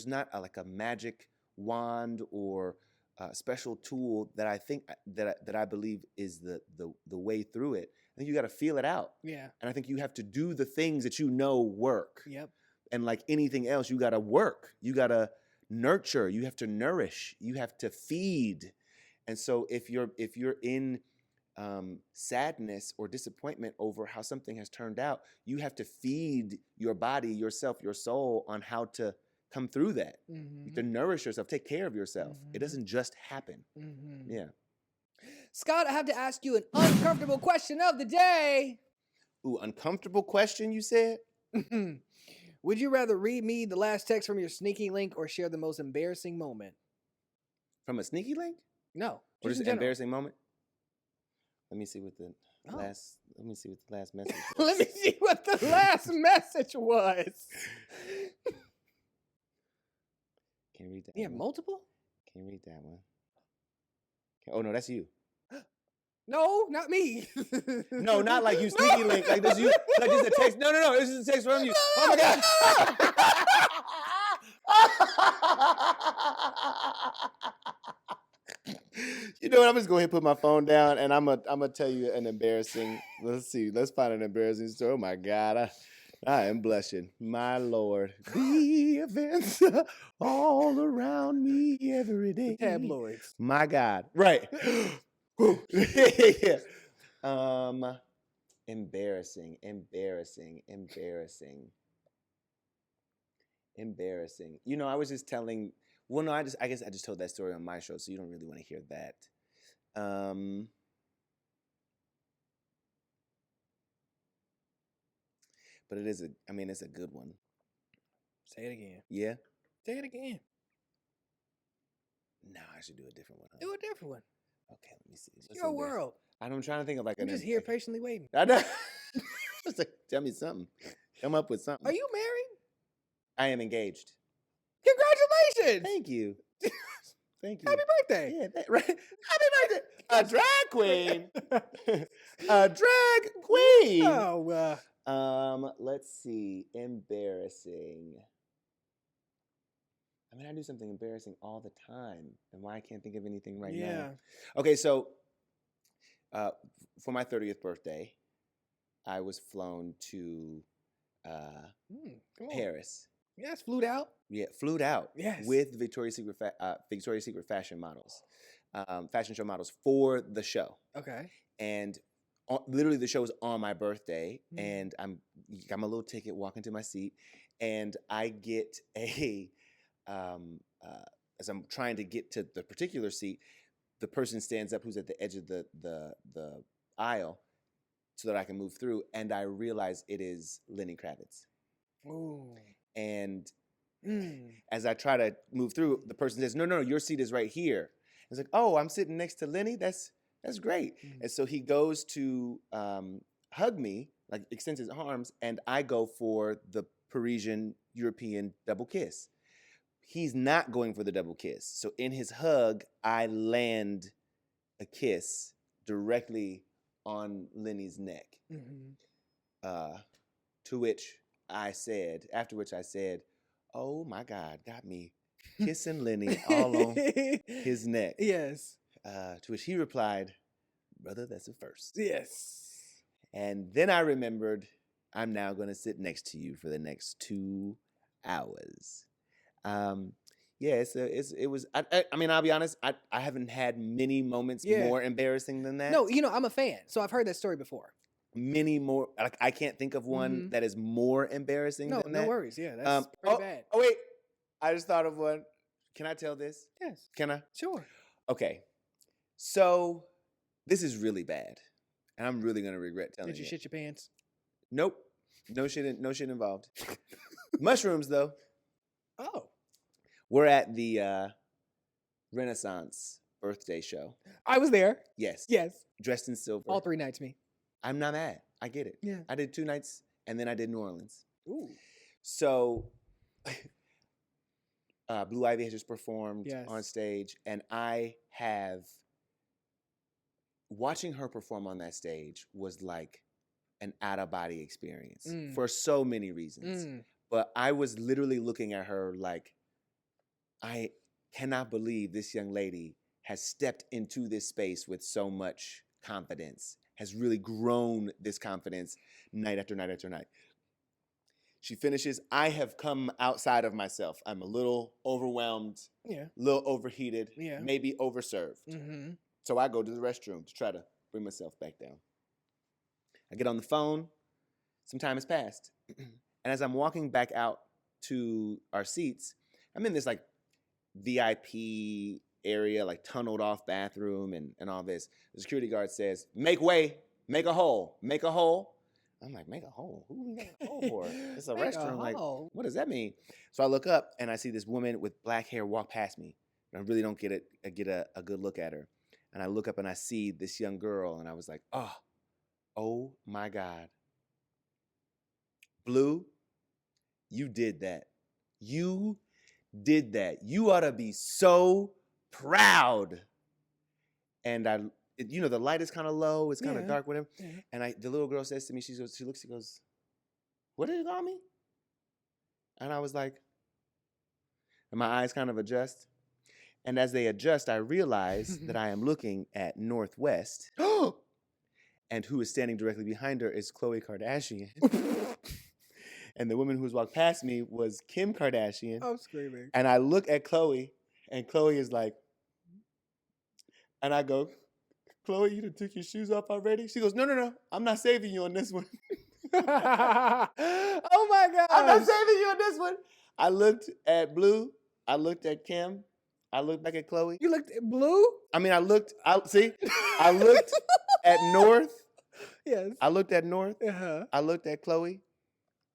Speaker 1: not like a magic wand or a special tool that I think that I believe is the way through it. I think you got to feel it out.
Speaker 2: Yeah.
Speaker 1: And I think you have to do the things that you know work.
Speaker 2: Yep.
Speaker 1: And like anything else, you got to work. You got to nurture. You have to nourish. You have to feed. And so if you're in sadness or disappointment over how something has turned out, you have to feed your body, yourself, your soul on how to come through that. You have to nourish yourself, take care of yourself. It doesn't just happen. Yeah.
Speaker 2: Scott, I have to ask you an uncomfortable question of the day.
Speaker 1: Ooh, uncomfortable question, you said?
Speaker 2: Would you rather read me the last text from your sneaky link or share the most embarrassing moment?
Speaker 1: From a sneaky link?
Speaker 2: No.
Speaker 1: Or just
Speaker 2: in
Speaker 1: an
Speaker 2: general.
Speaker 1: embarrassing moment? Let me see what the last message was.
Speaker 2: Let me see what the last message was.
Speaker 1: Can you read that?
Speaker 2: You have
Speaker 1: one?
Speaker 2: multiple?
Speaker 1: Can you read that one? Oh no, that's you.
Speaker 2: No, not me.
Speaker 1: No, not like you sneaky link. Like this you like this is a text. No, this is a text from you. Oh my god. You know what? I'm just going to put my phone down and I'm gonna tell you an embarrassing. Let's see. Let's find an embarrassing story. Oh my God. I am blushing. My Lord. The events all around me every day.
Speaker 2: The tabloids.
Speaker 1: My God. Right. Yeah. Embarrassing. You know, I was just telling. Well, no, I guess I just told that story on my show, so you don't really want to hear that. But it's a good one.
Speaker 2: Say it again.
Speaker 1: Yeah?
Speaker 2: Say it again.
Speaker 1: No, I should do a different one.
Speaker 2: Do a different one.
Speaker 1: Okay, let me see.
Speaker 2: It's your world.
Speaker 1: I'm trying to think of like
Speaker 2: I'm just here patiently waiting.
Speaker 1: I know. It's like, tell me something. Come up with something.
Speaker 2: Are you married?
Speaker 1: I am engaged.
Speaker 2: Congratulations!
Speaker 1: Thank you. Thank you.
Speaker 2: Happy birthday!
Speaker 1: Yeah, right. Happy birthday. A drag queen. A drag queen.
Speaker 2: Oh,
Speaker 1: Let's see. Embarrassing. I mean, I do something embarrassing all the time, and why I can't think of anything right now. Okay, so for my 30th birthday, I was flown to Paris.
Speaker 2: Yes, flew out.
Speaker 1: Yeah, flew out.
Speaker 2: Yes.
Speaker 1: With Victoria's Secret fashion models, fashion show models for the show.
Speaker 2: Okay.
Speaker 1: And literally the show was on my birthday, and got my little ticket, walking to my seat, and I get a as I'm trying to get to the particular seat, the person stands up who's at the edge of the aisle so that I can move through, and I realize it is Lenny Kravitz.
Speaker 2: Ooh.
Speaker 1: And as I try to move through, the person says, no, your seat is right here. It's like, oh, I'm sitting next to Lenny? That's great. And so he goes to hug me, like extends his arms, and I go for the Parisian European double kiss. He's not going for the double kiss. So in his hug, I land a kiss directly on Lenny's neck. To which I said, oh my God, got me kissing Lenny all on his neck.
Speaker 2: Yes.
Speaker 1: To which he replied, brother, that's a first.
Speaker 2: Yes.
Speaker 1: And then I remembered, I'm now going to sit next to you for the next 2 hours. It was. I mean, I'll be honest. I haven't had many moments more embarrassing than that.
Speaker 2: No, I'm a fan, so I've heard that story before.
Speaker 1: Many more. Like I can't think of one that is more embarrassing than that.
Speaker 2: No worries. Yeah, that's pretty bad.
Speaker 1: Oh wait, I just thought of one. Can I tell this?
Speaker 2: Yes.
Speaker 1: Can I?
Speaker 2: Sure.
Speaker 1: Okay. So this is really bad, and I'm really gonna regret telling you.
Speaker 2: Did you shit your pants?
Speaker 1: Nope. No shit involved. Mushrooms though.
Speaker 2: Oh.
Speaker 1: We're at the Renaissance birthday show.
Speaker 2: I was there.
Speaker 1: Yes.
Speaker 2: Yes.
Speaker 1: Dressed in silver.
Speaker 2: All 3 nights, me.
Speaker 1: I'm not mad. I get it.
Speaker 2: Yeah.
Speaker 1: I did 2 nights, and then I did New Orleans.
Speaker 2: Ooh.
Speaker 1: So Blue Ivy has just performed
Speaker 2: Yes.
Speaker 1: on stage, and I have watching her perform on that stage was like an out-of-body experience for so many reasons. But I was literally looking at her like, I cannot believe this young lady has stepped into this space with so much confidence, has really grown this confidence night after night after night. She finishes. I have come outside of myself. I'm a little overwhelmed,
Speaker 2: Yeah.
Speaker 1: a little overheated,
Speaker 2: Yeah.
Speaker 1: maybe overserved.
Speaker 2: Mm-hmm.
Speaker 1: So I go to the restroom to try to bring myself back down. I get on the phone. Some time has passed. And as I'm walking back out to our seats, I'm in this like VIP area, like tunneled off bathroom and all this. The security guard says, "Make way, make a hole, make a hole." I'm like, make a hole? Who we got a hole for? It's a
Speaker 2: Make a
Speaker 1: restroom. Like,
Speaker 2: hole.
Speaker 1: what does that mean? So I look up and I see this woman with black hair walk past me. And I really don't get a good look at her. And I look up and I see this young girl and I was like, oh my God. Blue, you did that. You did that. You ought to be so proud. And the light is kind of low. It's kind of dark, whatever.
Speaker 2: Yeah.
Speaker 1: And the little girl says to me, she goes, "What did you call me?" And I was like, and my eyes kind of adjust. And as they adjust, I realize that I am looking at Northwest. And who is standing directly behind her is Khloe Kardashian. And the woman who's walked past me was Kim Kardashian.
Speaker 2: I'm screaming.
Speaker 1: And I look at Khloe, and Khloe is like, and I go, "Khloe, you done took your shoes off already?" She goes, No, I'm not saving you on this one.
Speaker 2: Oh my God.
Speaker 1: I'm not saving you on this one. I looked at Blue. I looked at Kim. I looked back at Khloe.
Speaker 2: You looked at Blue?
Speaker 1: I mean, I looked at North.
Speaker 2: Yes.
Speaker 1: I looked at North.
Speaker 2: Uh-huh.
Speaker 1: I looked at Khloe.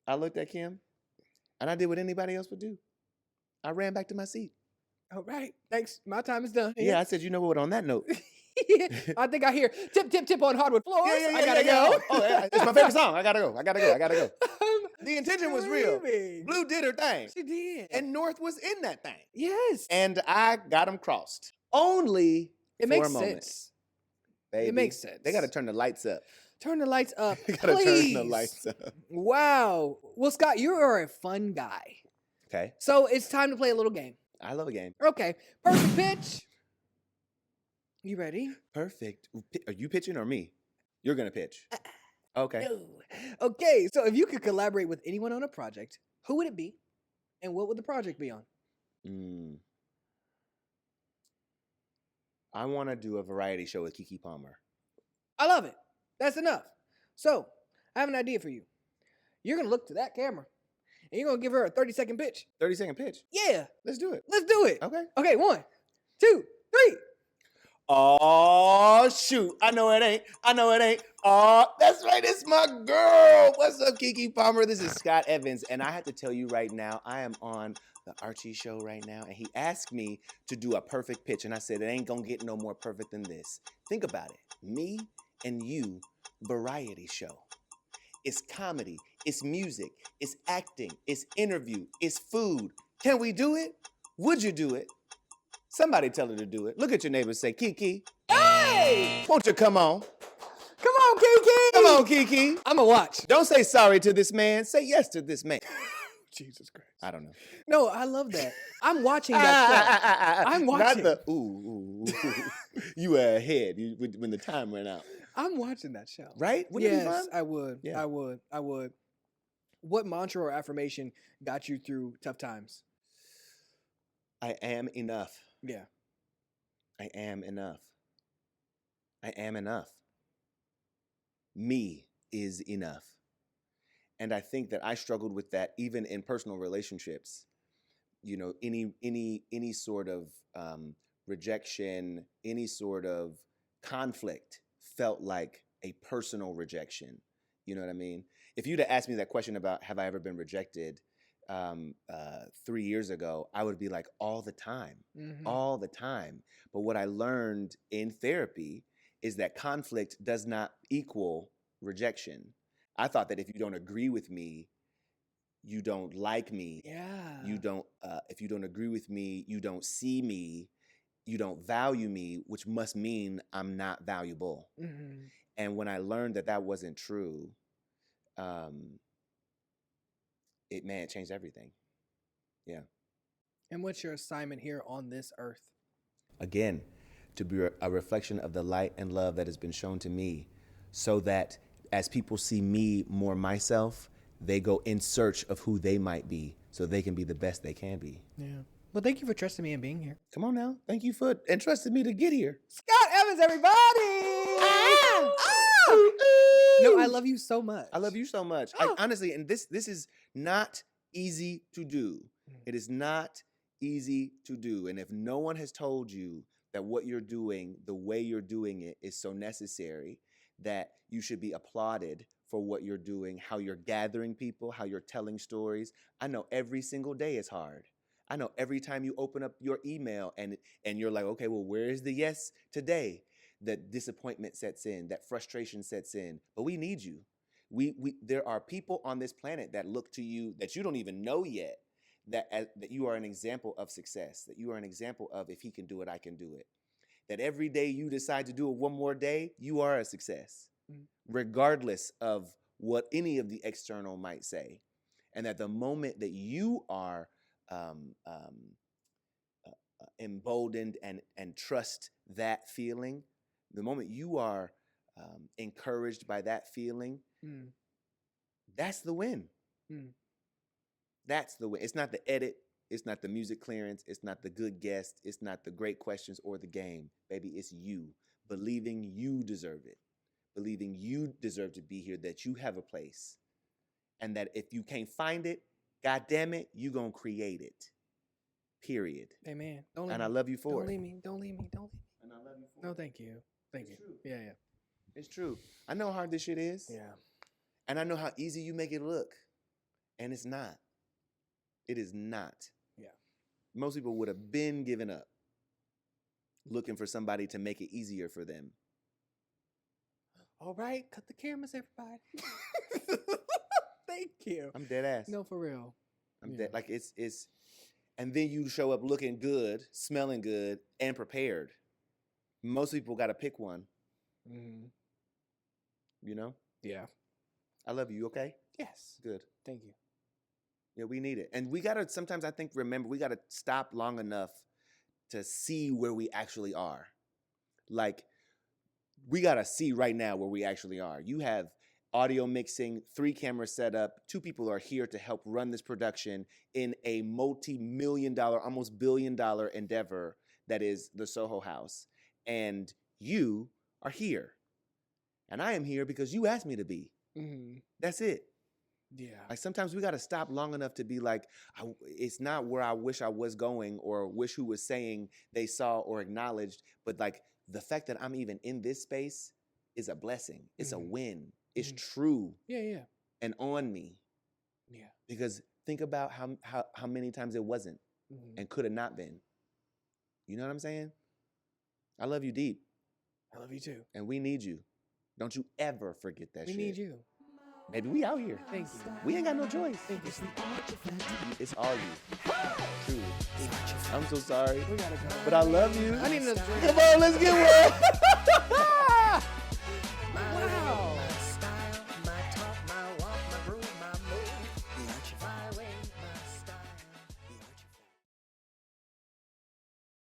Speaker 1: I looked at Kim. And I did what anybody else would do. I ran back to my seat.
Speaker 2: All right. Thanks. My time is done.
Speaker 1: Yeah, I said, you know what, on that note.
Speaker 2: I think I hear tip, tip, tip on hardwood floors.
Speaker 1: Yeah,
Speaker 2: I gotta go.
Speaker 1: Oh, yeah, it's my favorite song. I gotta go. The intention was real.
Speaker 2: Screaming.
Speaker 1: Blue did her thing.
Speaker 2: She did.
Speaker 1: And North was in that thing.
Speaker 2: yes.
Speaker 1: And I got them crossed. Only
Speaker 2: it
Speaker 1: for
Speaker 2: makes
Speaker 1: a moment.
Speaker 2: sense.
Speaker 1: Baby.
Speaker 2: It makes sense.
Speaker 1: They got to turn the lights up.
Speaker 2: Turn the lights up.
Speaker 1: They got to
Speaker 2: please.
Speaker 1: turn the lights up.
Speaker 2: Wow. Well, Scott, you are a fun guy.
Speaker 1: Okay.
Speaker 2: So it's time to play a little game.
Speaker 1: I love a game.
Speaker 2: Okay. Perfect pitch. You ready?
Speaker 1: Perfect. Are you pitching or me? You're going to pitch. Okay.
Speaker 2: No. Okay. So if you could collaborate with anyone on a project, who would it be? And what would the project be on?
Speaker 1: I want to do a variety show with KiKi Palmer.
Speaker 2: I love it. That's enough. So I have an idea for you. You're going to look to that camera and you're going to give her a 30-second pitch.
Speaker 1: 30-second pitch.
Speaker 2: Yeah.
Speaker 1: Let's do it.
Speaker 2: Let's do it.
Speaker 1: Okay.
Speaker 2: Okay. 1, 2, 3.
Speaker 1: Oh, shoot. I know it ain't. Oh, that's right. It's my girl. What's up, KiKi Palmer? This is Scott Evans. And I have to tell you right now, I am on the Archie show right now. And he asked me to do a perfect pitch. And I said, it ain't going to get no more perfect than this. Think about it. Me and you, variety show. It's comedy. It's music. It's acting. It's interview. It's food. Can we do it? Would you do it? Somebody tell her to do it. Look at your neighbor and say, KiKi.
Speaker 2: Hey!
Speaker 1: Won't you come on?
Speaker 2: Come on, KiKi.
Speaker 1: Come on, KiKi.
Speaker 2: I'm going to watch.
Speaker 1: Don't say sorry to this man. Say yes to this man.
Speaker 2: Jesus Christ.
Speaker 1: I don't know.
Speaker 2: No, I love that. I'm watching that show. I'm watching.
Speaker 1: Not the ooh. You were ahead when the time ran out.
Speaker 2: I'm watching that show.
Speaker 1: Right? Wouldn't it be
Speaker 2: Yes,
Speaker 1: fun?
Speaker 2: I would.
Speaker 1: Yeah.
Speaker 2: I would. What mantra or affirmation got you through tough times?
Speaker 1: I am enough.
Speaker 2: Yeah.
Speaker 1: I am enough. I am enough. Me is enough. And I think that I struggled with that even in personal relationships. You know, any sort of rejection, any sort of conflict felt like a personal rejection. You know what I mean? If you'd have asked me that question about have I ever been rejected 3 years ago, I would be like, all the time, all the time. But what I learned in therapy is that conflict does not equal rejection. I thought that if you don't agree with me, you don't like me.
Speaker 2: Yeah.
Speaker 1: You don't, if you don't agree with me, you don't see me, you don't value me, which must mean I'm not valuable.
Speaker 2: Mhm.
Speaker 1: And when I learned that that wasn't true, it changed everything. Yeah.
Speaker 2: And what's your assignment here on this earth?
Speaker 1: Again, to be a reflection of the light and love that has been shown to me, so that as people see me more myself, they go in search of who they might be so they can be the best they can be.
Speaker 2: Yeah. Well, thank you for trusting me and being here.
Speaker 1: Come on now. Thank you for entrusting me to get here.
Speaker 2: Scott Evans, everybody! No, I love you so much.
Speaker 1: I love you so much. Honestly, and this is not easy to do. It is not easy to do. And if no one has told you that what you're doing, the way you're doing it, is so necessary, that you should be applauded for what you're doing, how you're gathering people, how you're telling stories. I know every single day is hard. I know every time you open up your email and you're like, okay, well, where is the yes today? That disappointment sets in, that frustration sets in. But we need you. There are people on this planet that look to you that you don't even know yet, that you are an example of success, that you are an example of, if he can do it, I can do it. That every day you decide to do it one more day, you are a success, regardless of what any of the external might say. And that the moment that you are emboldened and trust that feeling, the moment you are encouraged by that feeling, that's the win. That's the win. It's not the edit. It's not the music clearance. It's not the good guest. It's not the great questions or the game. Baby, it's you believing you deserve it, believing you deserve to be here, that you have a place, and that if you can't find it, God damn it, you gonna create it. Period.
Speaker 2: Amen. Don't leave
Speaker 1: And
Speaker 2: me.
Speaker 1: I love you for
Speaker 2: Don't
Speaker 1: it.
Speaker 2: leave me. Don't leave me. Don't leave me.
Speaker 1: And I love you for
Speaker 2: No,
Speaker 1: it.
Speaker 2: thank you. Thank you.
Speaker 1: True.
Speaker 2: Yeah, yeah.
Speaker 1: It's true. I know how hard this shit is.
Speaker 2: Yeah.
Speaker 1: And I know how easy you make it look. And it's not. It is not.
Speaker 2: Yeah.
Speaker 1: Most people would have been given up looking for somebody to make it easier for them.
Speaker 2: All right. Cut the cameras, everybody. Thank you.
Speaker 1: I'm dead ass.
Speaker 2: No, for real.
Speaker 1: I'm
Speaker 2: Yeah.
Speaker 1: dead. Like it's and then you show up looking good, smelling good, and prepared. Most people got to pick one,
Speaker 2: Mm-hmm.
Speaker 1: you know?
Speaker 2: Yeah.
Speaker 1: I love you, okay?
Speaker 2: Yes.
Speaker 1: Good.
Speaker 2: Thank you.
Speaker 1: Yeah, we need it. And we got to sometimes, I think, remember, we got to stop long enough to see where we actually are. Like, we got to see right now where we actually are. You have audio mixing, 3 cameras set up. 2 people are here to help run this production in a multi-million-dollar, almost billion-dollar endeavor that is the Soho House. And you are here. And I am here because you asked me to be.
Speaker 2: Mm-hmm.
Speaker 1: That's it.
Speaker 2: Yeah.
Speaker 1: Like sometimes we got to stop long enough to be like, it's not where I wish I was going or wish who was saying they saw or acknowledged, but like the fact that I'm even in this space is a blessing. It's a win. It's true
Speaker 2: Yeah, yeah.
Speaker 1: and on me.
Speaker 2: Yeah.
Speaker 1: Because think about how many times it wasn't and could have not been. You know what I'm saying? I love you deep.
Speaker 2: I love you too.
Speaker 1: And we need you. Don't you ever forget that
Speaker 2: We
Speaker 1: shit.
Speaker 2: need you.
Speaker 1: Baby, we out here.
Speaker 2: Thank you.
Speaker 1: We ain't got no choice.
Speaker 2: Thank you.
Speaker 1: It's all you. Truly. I'm so sorry.
Speaker 2: We gotta go.
Speaker 1: But I love you.
Speaker 2: I need another drink.
Speaker 1: Come on, let's get one.